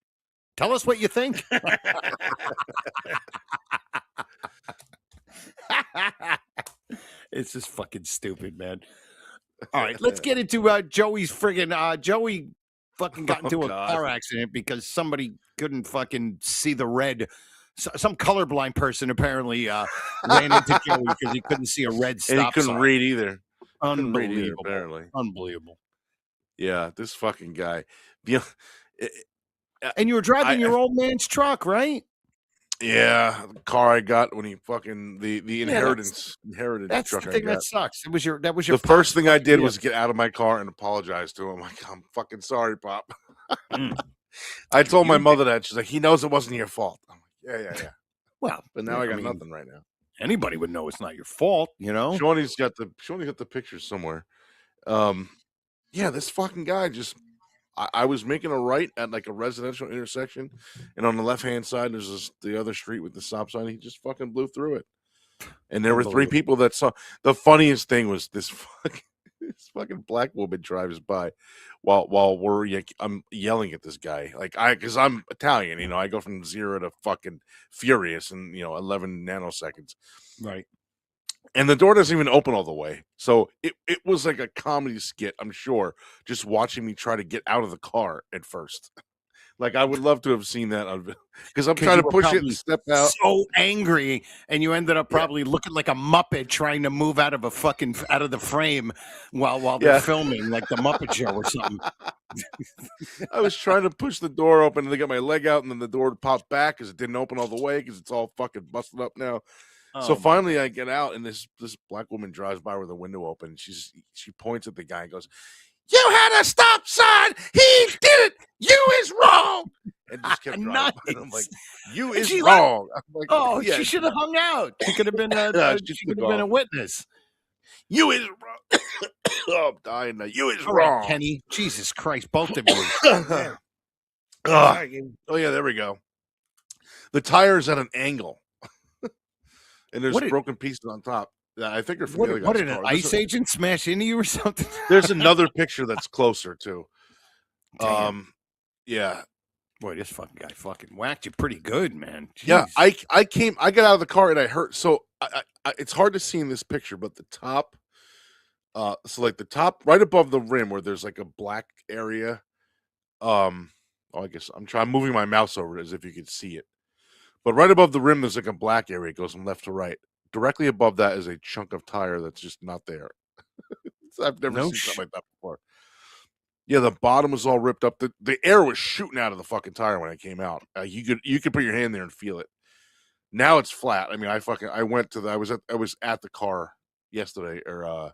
Tell us what you think. It's just fucking stupid, man. All right, let's get into Joey's friggin' Joey fucking got into a car accident because somebody couldn't fucking see the red. Some colorblind person apparently ran into Joey because he couldn't see a red stop And he couldn't sign. read either. Unbelievable. Apparently. Unbelievable. Yeah, this fucking guy. And you were driving your old man's truck, right? Yeah, the car I got when he fucking the inherited That's truck the thing I got. that sucks. That was your The first thing I did was get out of my car and apologize to him. Like, I'm fucking sorry, Pop. I told my mother that. She's like, he knows it wasn't your fault. I'm like, yeah. Well, But now I got nothing right now. Anybody would know it's not your fault, you know? Shawnee's got the pictures somewhere. Yeah, this fucking guy just I was making a right at like a residential intersection, and on the left-hand side there's the other street with the stop sign. He just fucking blew through it. And there were 3 people that saw. The funniest thing was this fucking black woman drives by while I'm yelling at this guy. Like because I'm Italian, you know, I go from 0 to fucking furious in 11 nanoseconds. Right. And the door doesn't even open all the way. So it was like a comedy skit, I'm sure, just watching me try to get out of the car at first. Like, I would love to have seen that because I'm trying to push it and step out. So angry, and you ended up probably looking like a Muppet trying to move out of the frame while they're filming, like the Muppet Show or something. I was trying to push the door open, and they got my leg out, and then the door popped back because it didn't open all the way because it's all fucking busted up now. So finally I get out, and this black woman drives by with the window open. She points at the guy and goes, "You had a stop sign. He did it. You is wrong." And just kept driving. Nice. And I'm like, "You is wrong." I'm like, she should have hung out. She could have been a witness. You is wrong. Oh, I'm dying now. You is all wrong, right, Kenny. Jesus Christ, both of you. Oh yeah, there we go. The tire's at an angle. And there's broken pieces on top. I think they're from the other guy's What did car. an ICE agent smash into you or something? There's another picture that's closer too. Damn. Yeah. Boy, this fucking guy fucking whacked you pretty good, man. Jeez. Yeah, I got out of the car and I heard. So it's hard to see in this picture, but the top, so like the top right above the rim where there's like a black area. I guess I'm moving my mouse over it as if you could see it. But right above the rim, there's like a black area. It goes from left to right. Directly above that is a chunk of tire that's just not there. I've never seen something like that before. Yeah, the bottom was all ripped up. The air was shooting out of the fucking tire when it came out. You could put your hand there and feel it. Now it's flat. I mean, I was at the car yesterday or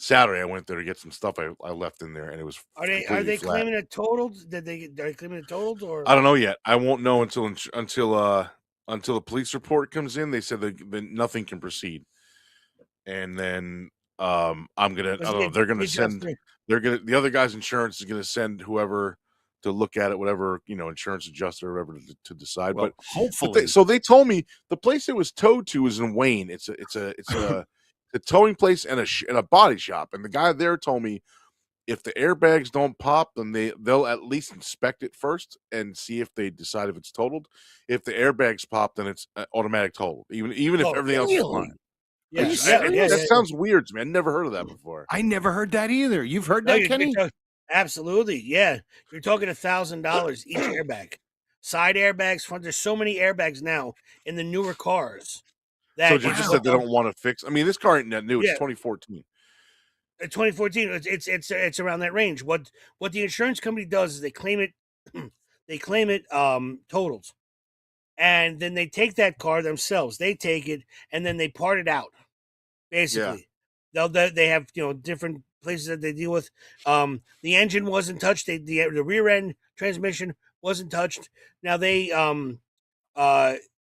Saturday. I went there to get some stuff I left in there, and it was. Are they flat. claiming it totaled? Are they claiming it totaled or? I don't know yet. I won't know until the police report comes in. They said that nothing can proceed, and then I'm gonna. I don't know. They're gonna send. The other guy's insurance is gonna send whoever to look at it, whatever insurance adjuster or whatever to decide. Well, but hopefully, so they told me the place it was towed to is in Wayne. It's a towing place and a body shop, and the guy there told me if the airbags don't pop, then they'll at least inspect it first and see if they decide if it's totaled. If the airbags pop, then it's automatic totaled, even if everything else is fine. Yeah, that sounds weird to me. I never heard of that before. I never heard that either. You've heard that, Kenny? Absolutely, yeah. You're talking $1,000 each airbag, side airbags, front. There's so many airbags now in the newer cars. So you just said they don't want to fix. I mean, this car ain't that new. It's 2014. 2014. It's around that range. What the insurance company does is they claim it totals, and then they take that car themselves. They take it and then they part it out, basically. they have different places that they deal with. The engine wasn't touched. The rear end transmission wasn't touched. Now they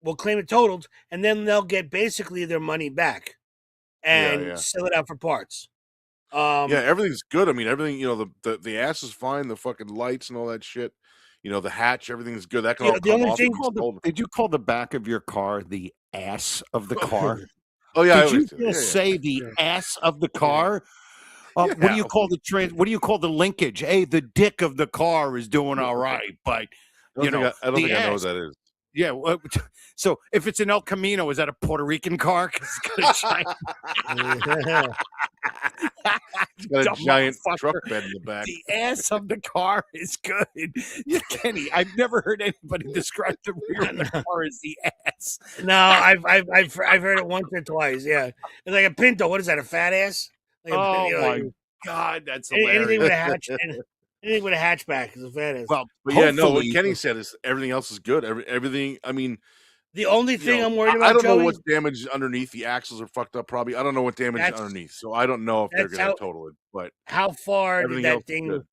will claim it totaled, and then they'll get basically their money back and sell it out for parts. Yeah, everything's good. I mean, everything, the ass is fine, the fucking lights and all that shit. The hatch, everything's good. That can all the come only off. thing- Did you call the back of your car the ass of the car? Oh yeah, Did you just say the ass of the car? What do you call what do you call the linkage? Hey, the dick of the car is doing all right, but I don't think I know what that is. Yeah. So if it's an El Camino, is that a Puerto Rican car? 'Cause it's got a It's got a Dumb giant motherfucker. truck bed in the back. The ass of the car is good. Kenny, I've never heard anybody describe the rear of the car as the ass. No, I've heard it once or twice. Yeah, it's like a Pinto. What is that? A fat ass? Like a, Oh you know, my like- God, that's anything hilarious. with a hatch. Anything with a hatchback is a fat ass. Well, But yeah, no, what hopefully- Kenny said is everything else is good. Everything, I mean, The only thing I'm worried I about, don't know Joey, what's damaged underneath. The axles are fucked up probably. I don't know what damage is That's- underneath. So I don't know if they're that's going how- to total it. But how far did everything else that is thing? good.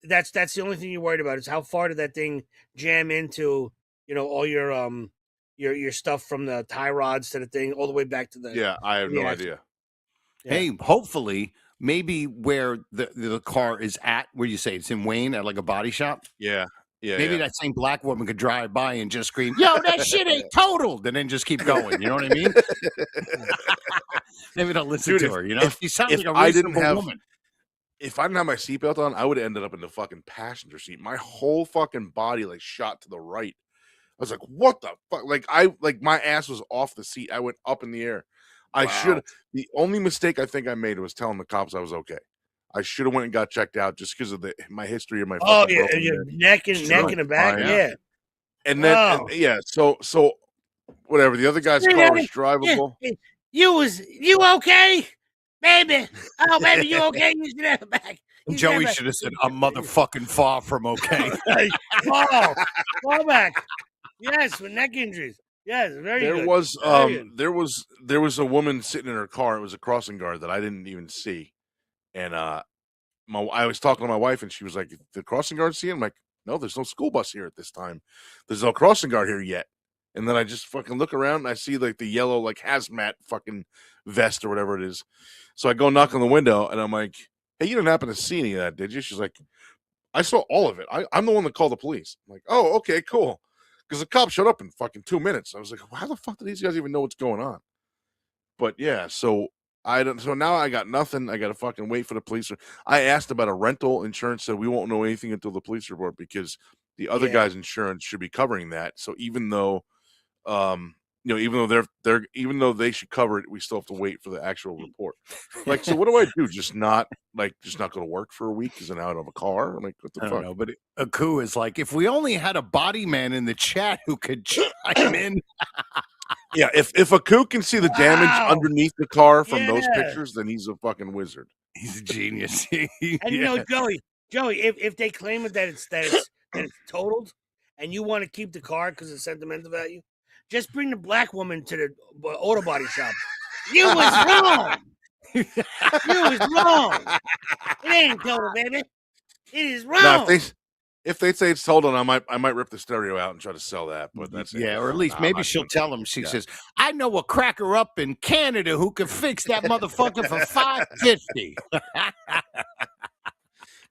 That's the only thing you're worried about is how far did that thing jam into all your stuff from the tie rods to the thing all the way back to the Yeah, I have no Yeah. idea. Yeah. Hey, hopefully, maybe where the car is at, where you say it's in Wayne at like a body shop. Yeah. Yeah. Maybe yeah. that same black woman could drive by and just scream, "Yo, that shit ain't totaled," and then just keep going. You know what I mean? Maybe they'll listen Dude, to if- her. You know, if- she sounds if like a I didn't reasonable have- woman. If I didn't have my seatbelt on, I would have ended up in the fucking passenger seat. My whole fucking body like shot to the right. I was like, "What the fuck?" Like my ass was off the seat. I went up in the air. I Wow. should. The only mistake I think I made was telling the cops I was okay. I should have went and got checked out just because of my history of my. Oh fucking yeah, broken your neck. neck and Sure. the back. Yeah. Yeah. And then Oh. so whatever. The other guy's car was drivable. You okay, baby? Oh, baby, you okay? You should have back. You Joey have should have said, "I'm motherfucking far from okay." fall back. Yes, with neck injuries. Yes, very There good. was Very good. there was a woman sitting in her car. It was a crossing guard that I didn't even see, and I was talking to my wife, and she was like, "The crossing guard see?" I'm like, "No, there's no school bus here at this time. There's no crossing guard here yet." And then I just fucking look around and I see like the yellow like hazmat fucking vest or whatever it is. So I go knock on the window and I'm like, "Hey, you didn't happen to see any of that, did you?" She's like, "I saw all of it. I'm the one that called the police." I'm like, "Oh, okay, cool." Because the cops showed up in fucking 2 minutes. I was like, "How the fuck do these guys even know what's going on?" But yeah, so so now I got nothing. I got to fucking wait for the police. I asked about a rental insurance, said we won't know anything until the police report because the other Yeah. guy's insurance should be covering that. So even though, even though they should cover it, we still have to wait for the actual report. Like, so what do I do? Just not go to work for a week because I'm out of a car? I'm like, what the I fuck? don't know, but Aku is like, if we only had a body man in the chat who could chime in. Yeah, if a kook can see the damage Wow. underneath the car from those Yeah. pictures, then he's a fucking wizard. He's a genius. And Joey, if they claim it that it's totaled, and you want to keep the car because of sentimental value, just bring the black woman to the auto body shop. You was wrong. You was wrong. It ain't total, baby. It is wrong. Now, if they say it's totaled, I might rip the stereo out and try to sell that. But that's it. Yeah, or at least I'm maybe not she'll doing tell him. She says, "I know a cracker up in Canada who can fix that motherfucker for $5.50."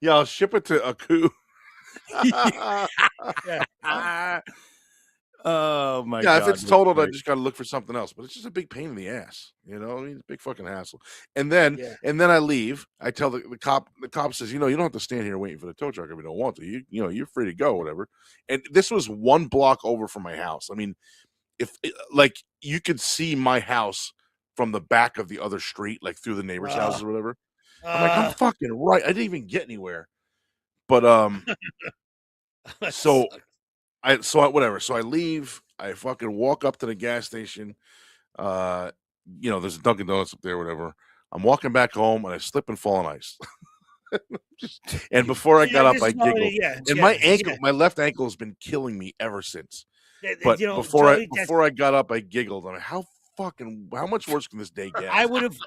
Yeah, I'll ship it to Aku. Oh my Yeah, god! if it's totaled, I just got to look for something else. But it's just a big pain in the ass, I mean, it's a big fucking hassle. And then I leave. I tell the cop. The cop says, you don't have to stand here waiting for the tow truck if you don't want to. You're free to go, whatever. And this was 1 block over from my house. I mean, like you could see my house from the back of the other street, like through the neighbors' houses or whatever. I'm like, I'm fucking right. I didn't even get anywhere. But so whatever. So I leave. I fucking walk up to the gas station. There's a Dunkin' Donuts up there, whatever. I'm walking back home and I slip and fall on ice. And before I got up, I giggled. And my left ankle has been killing me ever since. But before I got up, I giggled. I'm like, how how much worse can this day get? I would have,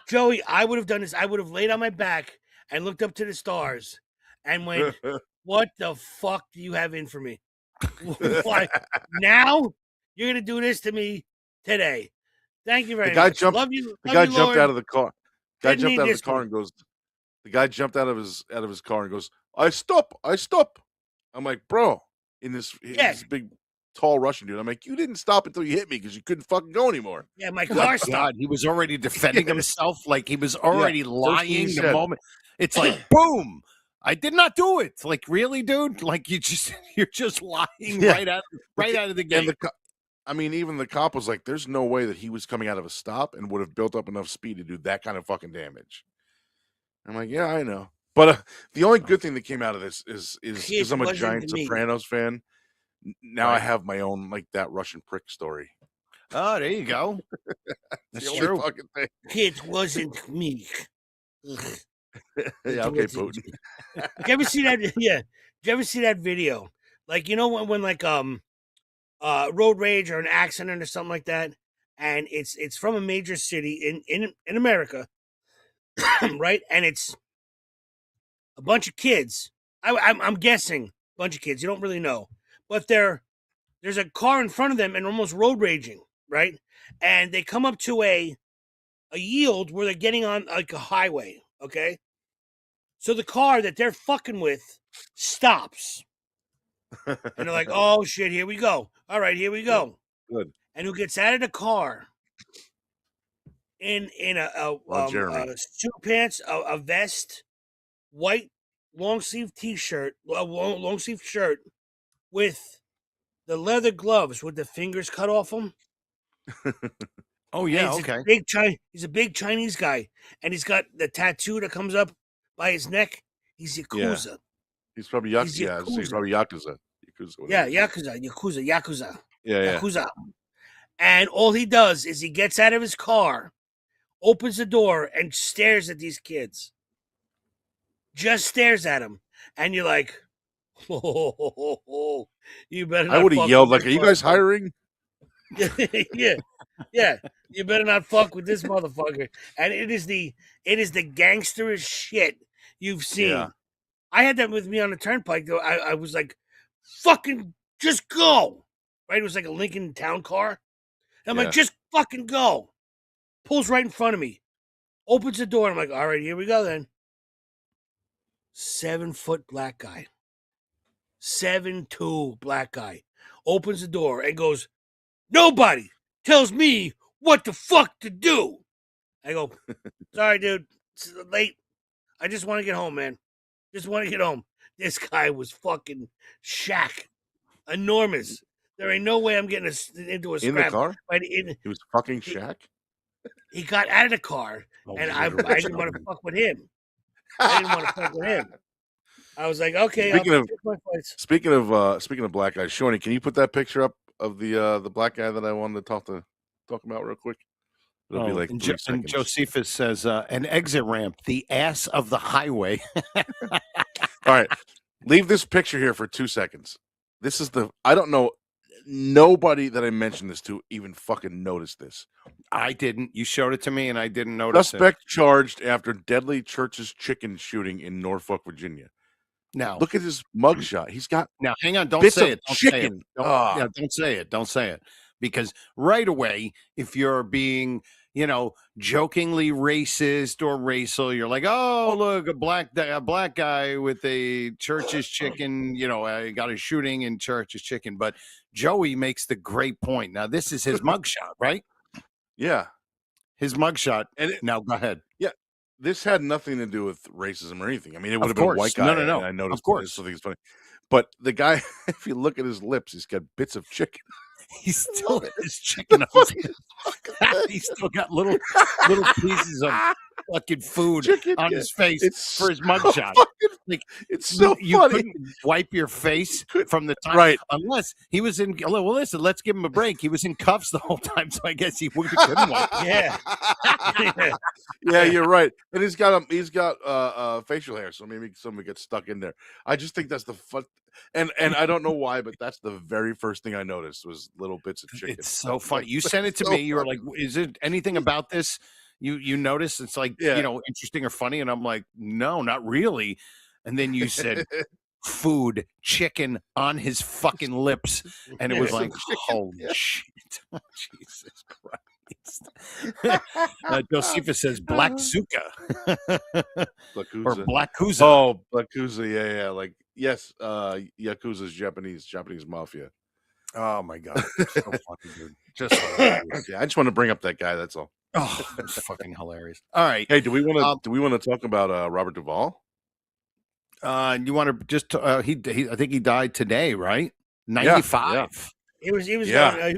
Joey. I would have done this. I would have laid on my back and looked up to the stars and went, "What the fuck do you have in for me? Why now? You're gonna do this to me today? Thank you very much. Love you. The guy love you, jumped Lord. out of the car. Guy Didn't jumped need out of the this car one. and goes. The guy jumped out of his car and goes, I stop. I'm like, bro, this big, tall Russian dude. I'm like, you didn't stop until you hit me because you couldn't fucking go anymore. Yeah, my Oh, car God, stopped. he was already defending himself. Like he was already lying the said. moment. It's like, boom. I did not do it. It's like, really, dude? Like you're just lying right out of the gate. Even the cop was like, there's no way that he was coming out of a stop and would have built up enough speed to do that kind of fucking damage. I'm like, yeah, I know. But the only good thing that came out of this is because I'm a giant Sopranos fan. Now I have my own, like, that Russian prick story. Oh, there you go. That's the true. only fucking thing. It wasn't me. Yeah, okay, Putin. Did you ever see that? Yeah. Did you ever see that video? Like, you know when like road rage or an accident or something like that, and it's from a major city in America, right? And it's a bunch of kids. I'm guessing a bunch of kids. You don't really know, but there's a car in front of them and almost road raging, right? And they come up to a yield where they're getting on like a highway. Okay, so the car that they're fucking with stops. And they're like, oh, shit, here we go. All right, here we go. Good. And who gets out of the car in a suit pants, a vest, white long sleeve T-shirt, long sleeve shirt with the leather gloves with the fingers cut off them. Oh, yeah, okay. He's a big Chinese guy, and he's got the tattoo that comes up by his neck. He's Yakuza. Yeah. He's probably Yakuza. He's probably Yakuza. Yeah, Yakuza. Yeah. Yakuza. And all he does is he gets out of his car, opens the door, and stares at these kids. Just stares at them. And you're like, oh, you better not. I would have yelled like, are you guys hiring? Yeah. You better not fuck with this motherfucker. And it is the gangsterish shit you've seen. Yeah. I had that with me on the turnpike, though. I was like, fucking just go. Right? It was like a Lincoln Town car. And I'm like, just fucking go. Pulls right in front of me. Opens the door. I'm like, all right, here we go then. 7-foot black guy. 7'2" black guy. Opens the door and goes, nobody tells me what the fuck to do. I go, sorry, dude. It's late. I just want to get home, man. Just want to get home. This guy was fucking Shaq. Enormous. There ain't no way I'm getting into a scrap. In the car? Right, he was fucking Shaq? He got out of the car, and I didn't want to fuck with him. I didn't want to fuck with him. I was like, okay. Speaking of black guys, Shawnee, can you put that picture up of the black guy that I wanted to talk about real quick? It'll be like and 3 seconds. Josephus says an exit ramp, the ass of the highway. All right, leave this picture here for 2 seconds. This is I don't know. Nobody that I mentioned this to even fucking noticed this. I didn't. You showed it to me, and I didn't notice. Suspect charged after deadly Church's Chicken shooting in Norfolk, Virginia. Now look at his mugshot. He's got now. Hang on, don't bits say of it. Don't chicken. Don't say it. Don't say it. Because right away, if you're being, jokingly racist or racial, you're like, oh, look, a black guy with a Church's Chicken. I got a shooting in Church's Chicken. But Joey makes the great point. Now, this is his mugshot, right? Yeah, his mugshot. Now, go ahead. Yeah, this had nothing to do with racism or anything. I mean, it would have been a white guy. No. I noticed. Of course, something funny. But the guy, if you look at his lips, he's got bits of chicken. He still has chicken on his head. He's still got little pieces of fucking food Chicken, on yeah. his face It's for his so mugshot. fucking. Like It's so you funny. couldn't wipe your face from the time, Right. unless he was in. Well, listen, let's give him a break. He was in cuffs the whole time, so I guess he couldn't wipe. Yeah. Yeah, you're right. And he's got facial hair, so maybe somebody gets stuck in there. I just think that's the fun, and I don't know why, but that's the very first thing I noticed was little bits of chicken. It's so funny. Like, You sent it to so me. You were funny. like, "Is it anything about this you notice? It's like Yeah. interesting or funny?" And I'm like, "No, not really." And then you said, "Food, chicken on his fucking lips," and it was Some like, chicken, "Holy yeah. shit, Jesus Christ!" Josephus says Black Zuka or Yakuza. Black Kuza. Oh, Yakuza, yeah. Like, yes, Yakuza's Japanese mafia. Oh my God, so funny, dude. Just hilarious. Yeah, I just want to bring up that guy. That's all. Oh, it's fucking hilarious. All right. Hey, do we want to talk about Robert Duvall? You want to just I think he died today, right? 95. Yeah. He was Yeah. he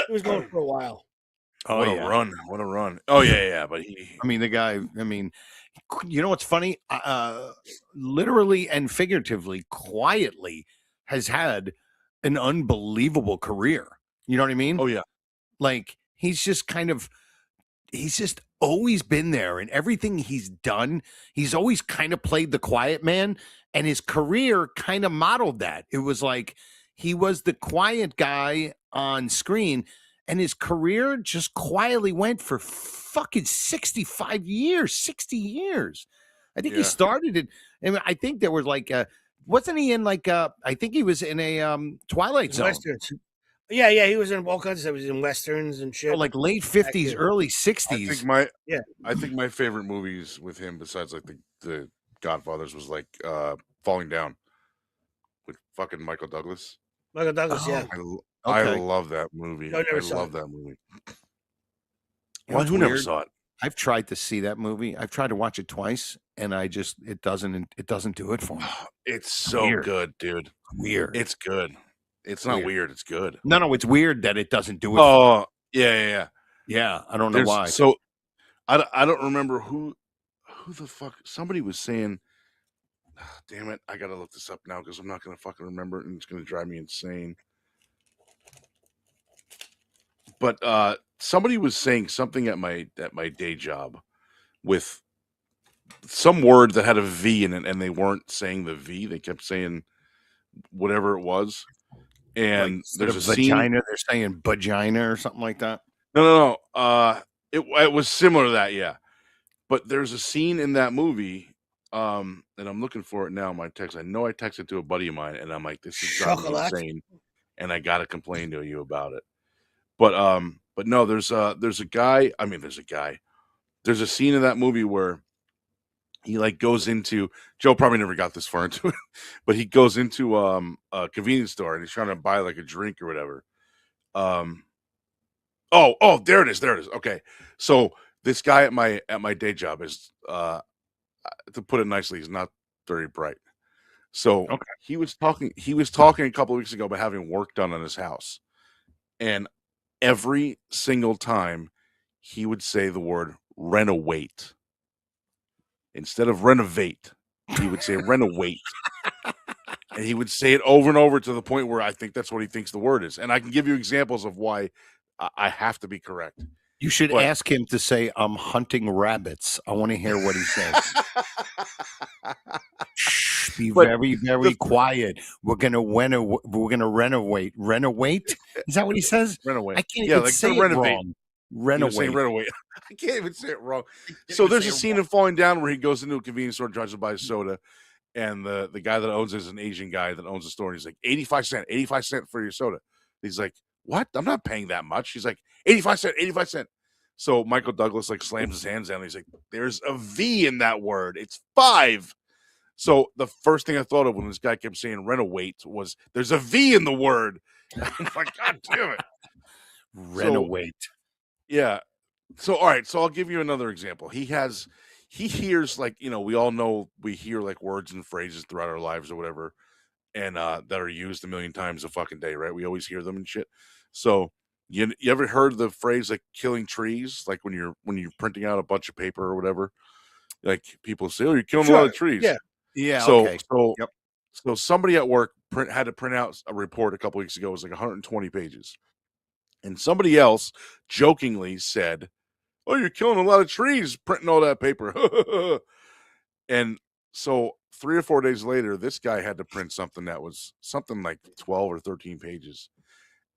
was going for a while. Oh, What a run! What a run! Oh yeah. But he. I mean, the guy. I mean, you know what's funny? Literally and figuratively, quietly, has had an unbelievable career. You know what I mean? Oh yeah. Like he's just always been there, and everything he's done, he's always kind of played the quiet man, and his career kind of modeled that. It was like he was the quiet guy on screen, and his career just quietly went for fucking 65 years, 60 years. I think he Yeah. started it. I mean, I think there was like wasn't he in like I think he was in a Twilight Zone. Westerns. Yeah, he was in all kinds of stuff. He was in westerns and shit. So like late 50s, then. early I 60s. think my favorite movies with him, besides like the Godfathers, was like Falling Down with fucking Michael Douglas. Michael Douglas, yeah. I Okay. love that movie. I never saw love it. that movie. You know what's Who never weird? saw it? I've tried to see that movie. I've tried to watch it twice, and it doesn't do it for me. It's so Weird. good, dude. Weird. It's good. It's not weird. It's good. No, it's weird that it doesn't do it. Oh yeah. Yeah, I don't know why. So I don't remember who the fuck somebody was saying. Damn it! I gotta look this up now because I'm not gonna fucking remember it, and it's gonna drive me insane. But somebody was saying something at my day job with some word that had a V in it, and they weren't saying the V. They kept saying whatever it was. And Instead there's of a scene. vagina, they're saying vagina or something like that. No. It was similar to that, yeah. But there's a scene in that movie, and I'm looking for it now in my text. I know I texted to a buddy of mine, and I'm like, this is driving me Chocolate. insane, and I gotta complain to you about it. But no, there's a guy. I mean, there's a guy. There's a scene in that movie where he like goes into Joe probably never got this far into it, but he goes into a convenience store and he's trying to buy like a drink or whatever. Oh, there it is. Okay. So this guy at my day job is to put it nicely, he's not very bright. So Okay. he was talking a couple of weeks ago about having work done on his house. And every single time he would say the word renovate. Instead of renovate, he would say renovate. And he would say it over and over to the point where I think that's what he thinks the word is. And I can give you examples of why I have to be correct. You should But- ask him to say, "I'm hunting rabbits." I want to hear what he says. Shh, be But very, very quiet. We're gonna renovate. Renovate? Is that what he says? Renovate. I can't Yeah, even like say it renovate. wrong. He was saying Renovate. renovate. I can't even say it wrong. So there's a scene in Falling Down where he goes into a convenience store, tries to buy a soda, and the guy that owns it is an Asian guy that owns the store. And he's like, 85 cents for your soda. He's like, what? I'm not paying that much. He's like, 85 cents. So Michael Douglas like slams his hands down. And he's like, there's a V in that word. It's 5. So the first thing I thought of when this guy kept saying renovate was there's a V in the word. I'm like, God damn it. Renovate. Yeah. So all right, so I'll give you another example. He hears like, we all know we hear like words and phrases throughout our lives or whatever, and that are used a million times a fucking day, right? We always hear them and shit. So You ever heard the phrase like killing trees? Like when you're printing out a bunch of paper or whatever, like people say, "Oh, you're killing a lot Sure. of trees." Yeah. Yeah. So Okay. so Yep. so somebody at work had to print out a report a couple weeks ago. It was like 120 pages, and somebody else jokingly said, "Oh, you're killing a lot of trees printing all that paper." And so 3 or 4 days later, this guy had to print something that was something like 12 or 13 pages,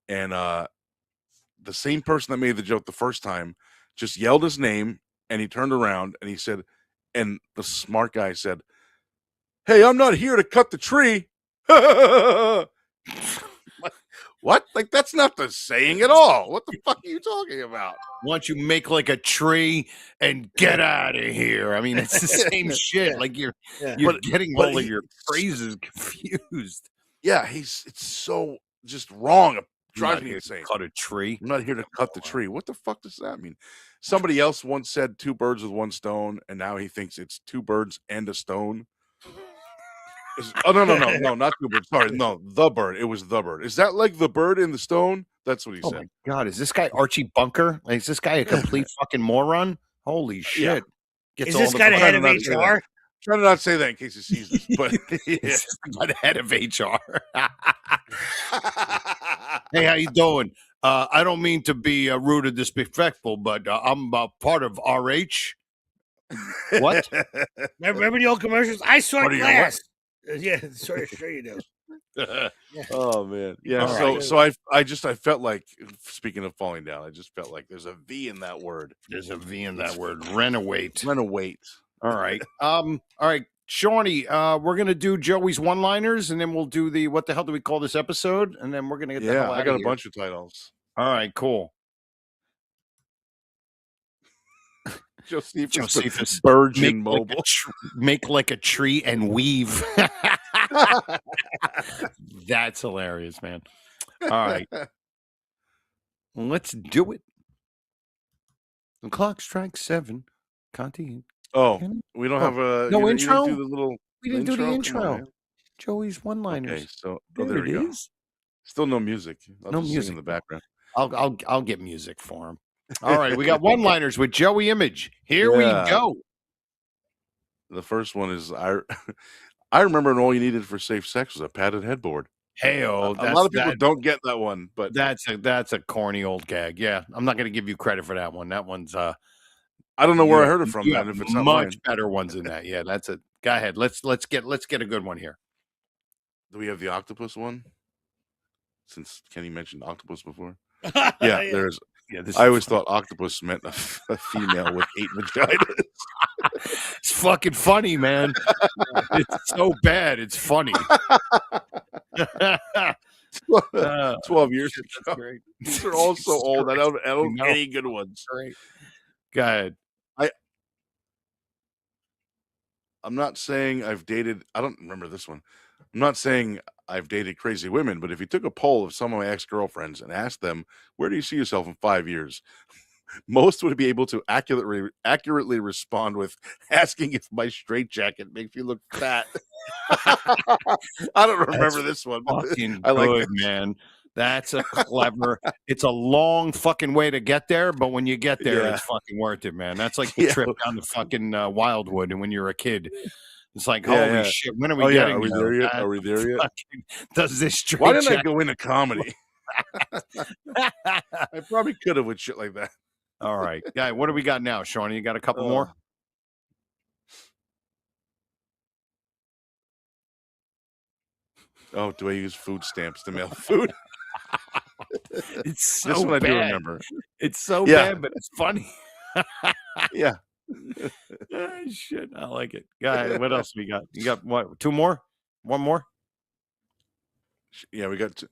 and the same person that made the joke the first time just yelled his name, and he turned around and he said, and the smart guy said, "Hey, I'm not here to cut the tree." What? Like, that's not the saying at all. What the fuck are you talking about? Why don't you make like a tree and get out of here? I mean, it's the same shit. Yeah. Like you're Yeah. getting but all of he- your phrases confused. Yeah, it's so just wrong. It I'm drives not me here to insane. cut a tree. I'm not here to cut the tree. What the fuck does that mean? Somebody else once said 2 birds with 1 stone, and now he thinks it's 2 birds and a stone. Oh, no, not 2 birds. Sorry, no, the bird. It was the bird. Is that like the bird in the stone? That's what he Oh said. my god, is this guy Archie Bunker? Like, is this guy a complete fucking moron? Holy shit! Gets Is all this the guy the head of Trying to not say that. HR? Try to not say that in case he sees this, but He's just the head of HR. Hey, how you doing? I don't mean to be rude or disrespectful, but I'm part of RH. What? Remember the old commercials? I sort What are you, what? glass. Yeah, sure you do. Oh man, yeah. All So right. I felt like, speaking of falling down, I just felt like there's a V in that word. There's a V in that word. Renovate. Renovate. All right. All right, Shawnee. We're gonna do Joey's one-liners, and then we'll do the what the hell do we call this episode? And then we're gonna get the Yeah, hell out I got of a here. bunch of titles. All right, cool. Josephus Virgin Mobile. Make like a tree and weave. That's hilarious, man. All right. Let's do it. The clock strikes 7. Conte. Oh, Kenny? we don't have a no you intro? didn't do the little We didn't do the Come on, intro. man. Joey's one-liners. Okay, so There there it we go. is. Still no music. I'll No just music. sing in the background. I'll get music for him. All right, we got one-liners with Joey Image. Here Yeah. we go. The first one is I remember when all you needed for safe sex was a padded headboard. Hey-o, A lot of people don't get that one, but that's a corny old gag. Yeah, I'm not going to give you credit for that one. That one's I don't know where I you- heard it from you then. have If it's not much mine, better ones than that. Yeah, that's it. Go ahead. Let's get a good one here. do we have the octopus one? Since Kenny mentioned octopus before, Yeah. there's. Yeah, this I always thought octopus meant a female with 8 vaginas. it's fucking funny, man. It's so bad. It's funny. 12 years That's ago. great. These are all so old. I don't know. any good ones. Great. Go ahead. I'm not saying I've dated. I don't remember this one. I'm not saying I've dated crazy women, but if you took a poll of some of my ex-girlfriends and asked them, "Where do you see yourself in 5 years?" most would be able to accurately respond with asking if my straitjacket makes you look fat. I don't remember this one. But Fucking I like good, this. man. That's a clever. It's a long fucking way to get there, but when you get there, Yeah. it's fucking worth it, man. That's like the Yeah. trip down to fucking Wildwood, and when you're a kid, it's like, Yeah, holy yeah. shit, when are we Oh yeah, getting are we there yet? Are we there yet? Fucking, does this straight Why didn't I jack- go into comedy? I probably could have with shit like that. All right, guy, what do we got now, Shawnee? You got a couple more? Oh, do I use food stamps to mail food? It's so This one I bad. do remember. It's so Yeah. bad, but it's funny. Yeah. Ah, shit, I like it. Guy, what else we got? You got what? 2 more? 1 more? Yeah, we got.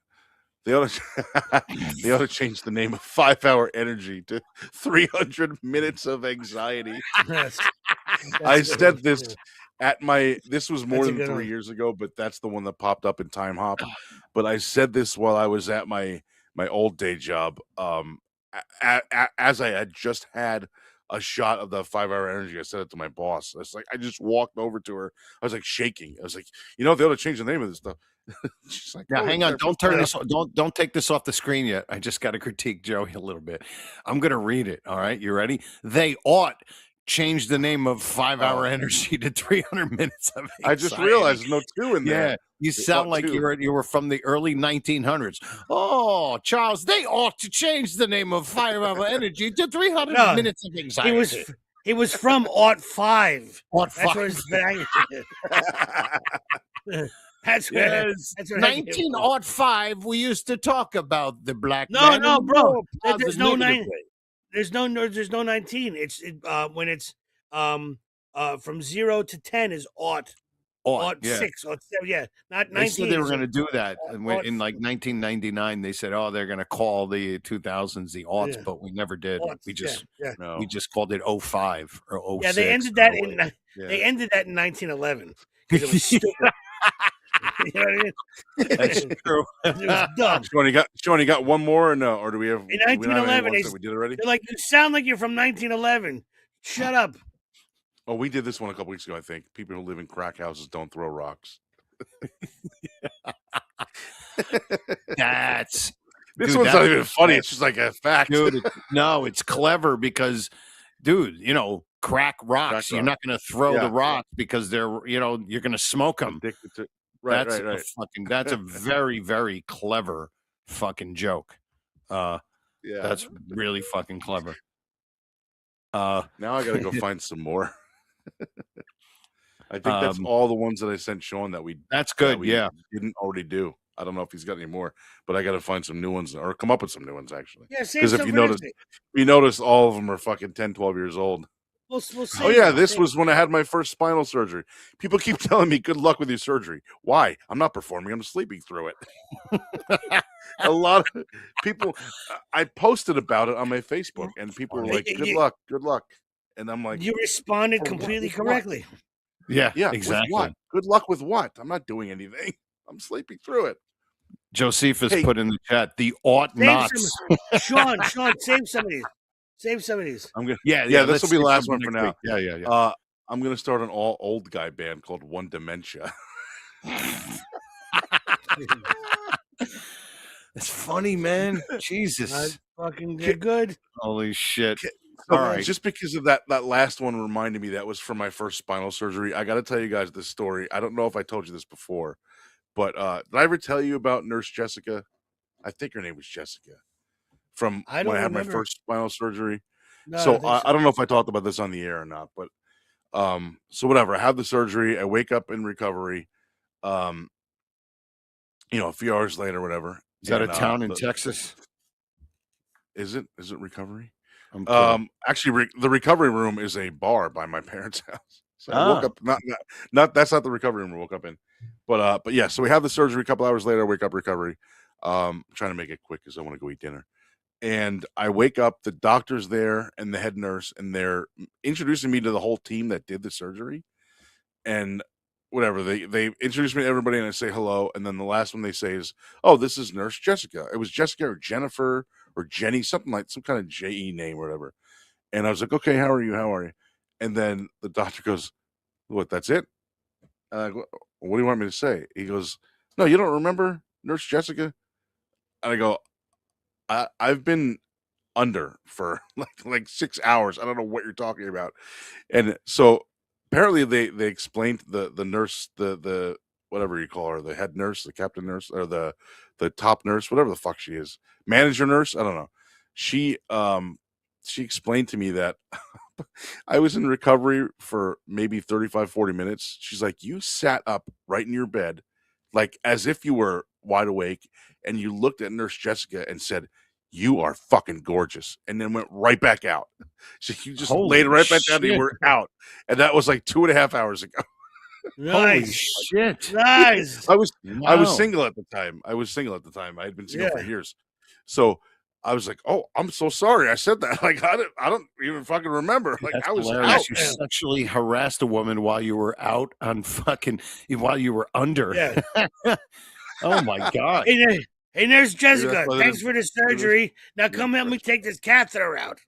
They ought to change the name of 5 Hour Energy to 300 Minutes of Anxiety. I said this at my. This was more That's a than good 3 one. years ago, but that's the one that popped up in Time Hop. But I said this while I was at my old day job. As I had just had a shot of the 5-hour energy. I said it to my boss. It's like I just walked over to her. I was like shaking. I was like, they ought to change the name of this stuff. She's like, Now, "Holy hang on. crap, Don't turn this. Don't take this off the screen yet. I just got to critique Joey a little bit. I'm going to read it. All right, you ready? They ought change the name of 5-hour energy to 300 minutes of anxiety. I just realized there's no 2 in there. Yeah, you sound like you were from the early 1900s. Oh, Charles, they ought to change the name of 5-hour energy to 300 minutes of anxiety. He was from Art 5. Art That's 5. where That's where. Yes. That's where 1905. We used to talk about the black No, man. no, bro. There's There's no 9. There's no 19. It's when it's from 0 to 10 is ought. Ought 6 or 7. Yeah, not 19. They said they were going to do that in like 1999. They said, "Oh, they're going to call the 2000s the aughts," but we never did. We just we just called it 05 or 06. Yeah, they ended that in 1911 because it was stupid. You know what I mean? That's true. It was dumb. Sean, you got one more or no? Or do we have? In 1911, we did already. They're like, you sound like you're from 1911. Shut up. Oh, we did this one a couple weeks ago. I think people who live in crack houses don't throw rocks. That's this one's not even funny. It's just like a fact, dude. No, it's clever because, dude, crack rocks. You're not going to throw the rocks because they're, you're going to smoke them. Addicted to, right. That's a very, very clever fucking joke. That's really fucking clever. Now I got to go find some more. I think that's all the ones that I sent Sean that we. That's good. That we didn't already do. I don't know if he's got any more, but I got to find some new ones or come up with some new ones actually. Yeah, because if you notice, all of them are fucking 10, 12 years old. We'll oh yeah, this was when I had my first spinal surgery. People keep telling me, "Good luck with your surgery." Why? I'm not performing. I'm sleeping through it. A lot of people. I posted about it on my Facebook, and people were like, "Good luck, good luck." And I'm like, you responded completely correctly. Yeah, exactly. With what? Good luck with what? I'm not doing anything. I'm sleeping through it. Josephus put in the chat the ought nots. Sean, save some of these. Save some of these. I'm gonna, yeah. This will be the last one for now. Yeah. I'm gonna start an all old guy band called One Dementia. It's funny, man. Jesus, fucking good. Holy shit! So all right, just because of that last one reminded me that was from my first spinal surgery. I got to tell you guys this story. I don't know if I told you this before, but did I ever tell you about Nurse Jessica? I think her name was Jessica. From when I had my first spinal surgery. No, so I don't know if I talked about this on the air or not, but so whatever. I have the surgery. I wake up in recovery. A few hours later, whatever. Is that a town in Texas? Is it recovery? Actually, the recovery room is a bar by my parents' house. So I woke up. Not that's not the recovery room I woke up in, but yeah. So we have the surgery. A couple hours later, I wake up recovery. I'm trying to make it quick because I want to go eat dinner. And I wake up, the doctor's there and the head nurse, and they're introducing me to the whole team that did the surgery. And whatever, they introduce me to everybody and I say hello. And then the last one they say is, "Oh, this is Nurse Jessica." It was Jessica or Jennifer or Jenny, something like some kind of J-E name or whatever. And I was like, "Okay, how are you? How are you?" And then the doctor goes, "What, that's it?" And I go, "What do you want me to say?" He goes, "No, you don't remember Nurse Jessica?" And I go, I've been under for like 6 hours. I don't know what you're talking about. And so apparently they explained the nurse, the whatever you call her, the head nurse, the captain nurse, or the top nurse, whatever the fuck she is, manager nurse. I don't know. She explained to me that I was in recovery for maybe 35, 40 minutes. She's like, "You sat up right in your bed, like as if you were wide awake, and you looked at Nurse Jessica and said, 'You are fucking gorgeous,' and then went right back out." So you just laid right back down and you were out. And that was like 2.5 hours ago. Nice. Shit. Nice. I was single at the time. I had been single for years. So I was like, "Oh, I'm so sorry I said that." Like I don't even fucking remember. Like I was hilarious. out. You sexually harassed a woman while you were out on while you were under. Yeah. Oh my God. Hey, Nurse Jessica, thanks for the surgery. Now come help me take this catheter out.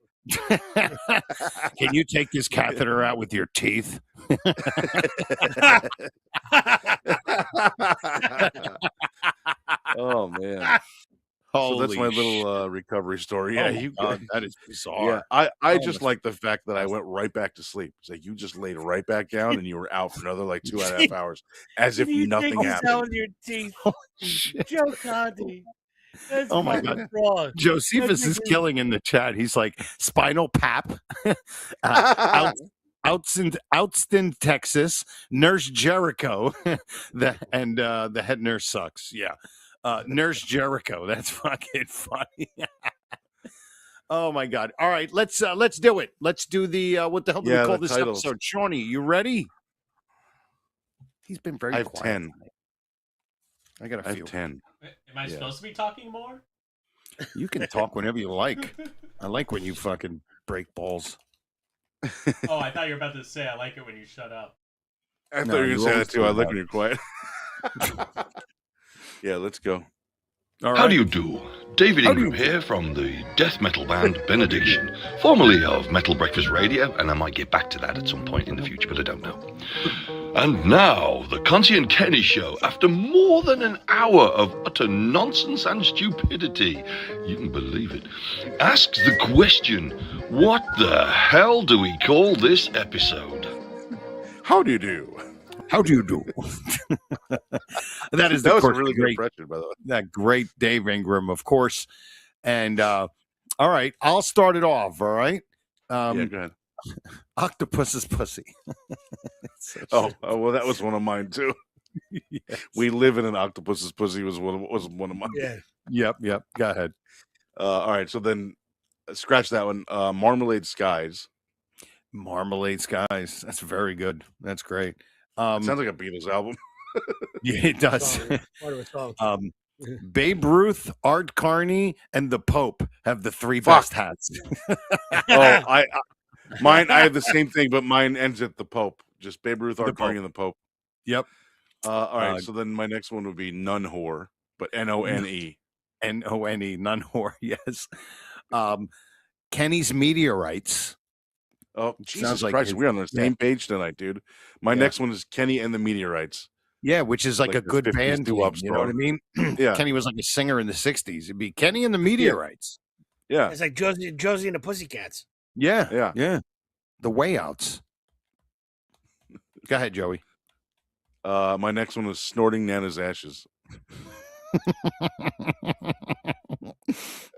Can you take this catheter out with your teeth? Oh man. So that's my Holy little recovery story. Yeah, Oh my God, that is bizarre. Yeah, I Oh, just my- like the fact that I went right back to sleep. It's like you just laid right back down and you were out for another like 2.5 hours, as if you nothing take this happened. out with your teeth. Joe Conte. That's Oh, my fucking wrong. Josephus is killing in the chat. He's like spinal pap, Outston, Texas, Nurse Jericho, the head nurse sucks. Yeah, Nurse Jericho. That's fucking funny. Oh my God! All right, let's do it. Let's do the what the hell do we call this titles. episode? Shawnee, you ready? He's been very I have quiet 10. tonight. I got a I few. have 10. Am I supposed to be talking more? You can talk whenever you like. I like when you fucking break balls. Oh, I thought you were about to say I like it when you shut up. I No, thought you were you gonna say always that too. do I like that. when you're quiet. Yeah, let's go. All How right. do you do? David Ingram here from the death metal band Benediction, formerly of Metal Breakfast Radio, and I might get back to that at some point in the future, but I don't know. And now, the Conte and Kenny Show, after more than an hour of utter nonsense and stupidity, you can believe it, asks the question, what the hell do we call this episode? How do you do? How do you do? That is That of was a course, really good great, impression, by the way. that great Dave Ingram, of course. And all right, I'll start it off. All right. Yeah, go ahead. Octopus's pussy. Oh, well, that was one of mine too. Yes. We live in an octopus's pussy was one of mine. Yeah. Yep. Go ahead. All right, so then scratch that one. Marmalade Skies. Marmalade Skies. That's very good. That's great. It sounds like a Beatles album. Yeah, it does. Song, part of a song. Babe Ruth, Art Carney, and the Pope have the three Fuck. best hats. Oh, mine. I have the same thing, but mine ends at the Pope. Just Babe Ruth, Art The Carney, Pope. and the Pope. Yep. All right, so then my next one would be Nun Whore, but None. None, none whore. Yes. Kenny's Meteorites. Oh, Jesus Sounds like Christ, his- we're on the yeah. same page tonight, dude. My Yeah. next one is Kenny and the Meteorites. Yeah, which is like a Like the good 50s band. doo-wop Name, you know what I mean? Yeah. Kenny was like a singer in the 60s. It'd be Kenny and the Meteorites. Yeah, It's like Josie and the Pussycats. Yeah. yeah. The Way Outs. Go ahead, Joey. My next one is Snorting Nana's Ashes.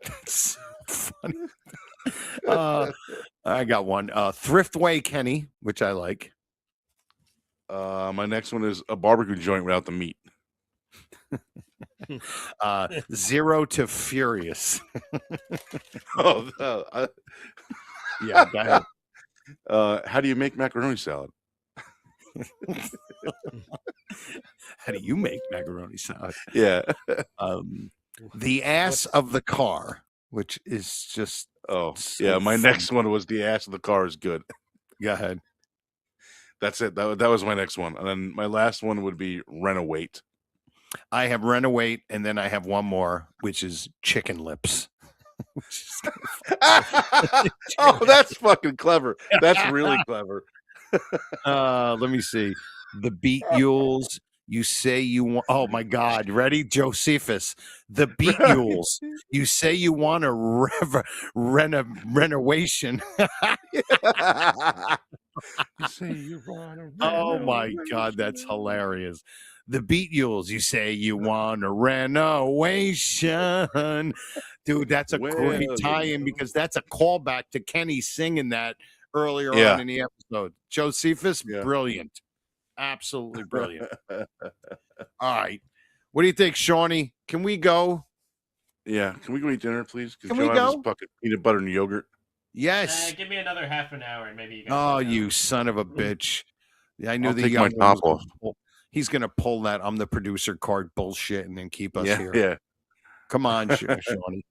That's funny. I got one. Thriftway Kenny, which I like. My next one is a barbecue joint without the meat. Zero to Furious. Oh, Yeah, go ahead. how do you make macaroni salad? How do you make macaroni salad? Yeah. The ass of the car, which is just Oh, so yeah. My fun. next one was the ass of the car is good. Go ahead. That's it. That was my next one, and then my last one would be Renovate. I have Renovate, and then I have one more, which is Chicken Lips. Which is- Oh, that's fucking clever. That's really clever. let me see. The Beat Mules. You say you want. Oh my God! Ready, Josephus? The Beat Mules. You say you want a renovation. You say you want to Oh my God, that's hilarious. The Beat Mules. You say you want a renovation, dude. That's a great Well, tie-in because that's a callback to Kenny singing that earlier Yeah. on in the episode. Josephus, Yeah. brilliant, absolutely brilliant. All right, what do you think, Shawnee? Can we go? Yeah. Can we go eat dinner, please? Because Can Joe we has go? his fucking peanut butter and yogurt. Yes. Give me another half an hour and maybe you guys Oh, can go. you son of a bitch! I knew I'll the take young my one top was gonna off. pull- He's gonna pull that I'm the producer card bullshit and then keep us Yeah. here. Yeah. Come on, Shawnee.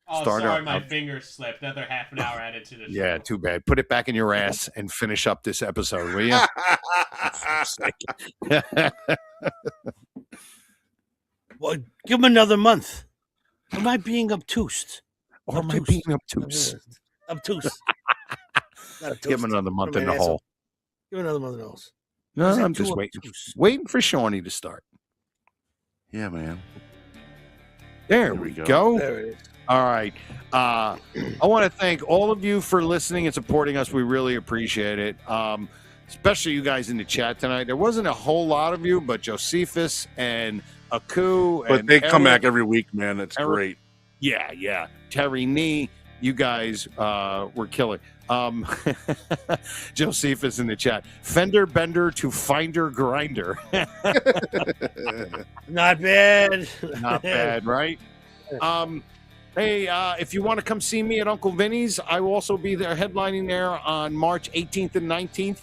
Oh, Start sorry, our my out- finger slipped. Another half an hour added to the show. Yeah, too bad. Put it back in your ass and finish up this episode, will you? Well, give him another month. Am I being obtuse? Or am I being obtuse? Obtuse. Not obtuse. Give him another month in the asshole. hole. Give him another month in the holes. No, Is that I'm too just obtuse? waiting for Shawnee to start. Yeah, man. There we go. go. There it is. All right. I want to thank all of you for listening and supporting us. We really appreciate it. Especially you guys in the chat tonight. There wasn't a whole lot of you, but Josephus and Aku. But and they come Eric- back every week, man. It's Eric- great. Yeah. Terry Nee, you guys were killing. Josephus in the chat. Fender bender to finder grinder. Not bad. Not bad, right? Hey, if you want to come see me at Uncle Vinny's, I will also be there headlining there on March 18th and 19th.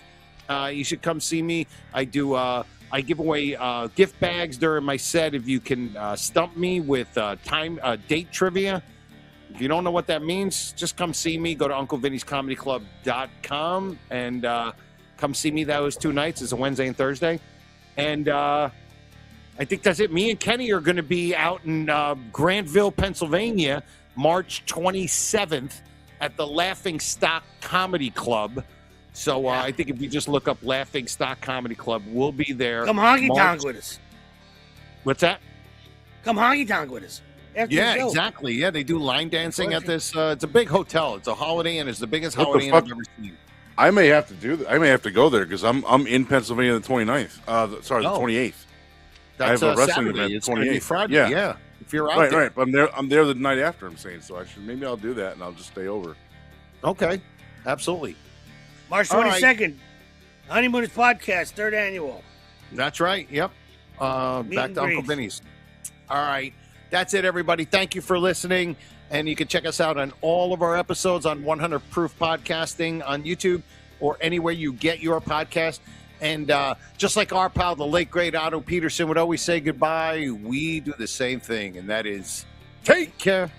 You should come see me. I give away gift bags during my set if you can stump me with date trivia. If you don't know what that means, just come see me. Go to UncleVinny'sComedyClub.com and come see me those 2 nights. It's a Wednesday and Thursday. And I think that's it. Me and Kenny are going to be out in Grantville, Pennsylvania, March 27th at the Laughing Stock Comedy Club. So I think if you just look up Laughing Stock Comedy Club, we'll be there. Come honky tonk with us. What's that? Come honky tonk with us. After Yeah, the show. exactly. Yeah, they do line dancing at this. It's a big hotel. It's a Holiday Inn. It's the biggest What the Holiday Inn fuck? I've ever seen. I may have to do that. I may have to go there because I'm in Pennsylvania the 29th. The 28th. That's I have a wrestling Saturday. event It's going to be 28th. Friday. Yeah. Yeah. If you're out Right, there. right. But I'm there the night after. I'm saying so. Maybe I'll do that and I'll just stay over. Okay. Absolutely. March All right. 22nd. Honeymooners Podcast, 3rd annual. That's right. Yep. Meet Back and to Uncle greet. Vinny's. All right. That's it, everybody. Thank you for listening. And you can check us out on all of our episodes on 100 Proof Podcasting on YouTube or anywhere you get your podcast. And just like our pal, the late, great Otto Peterson would always say goodbye, we do the same thing. And that is take care.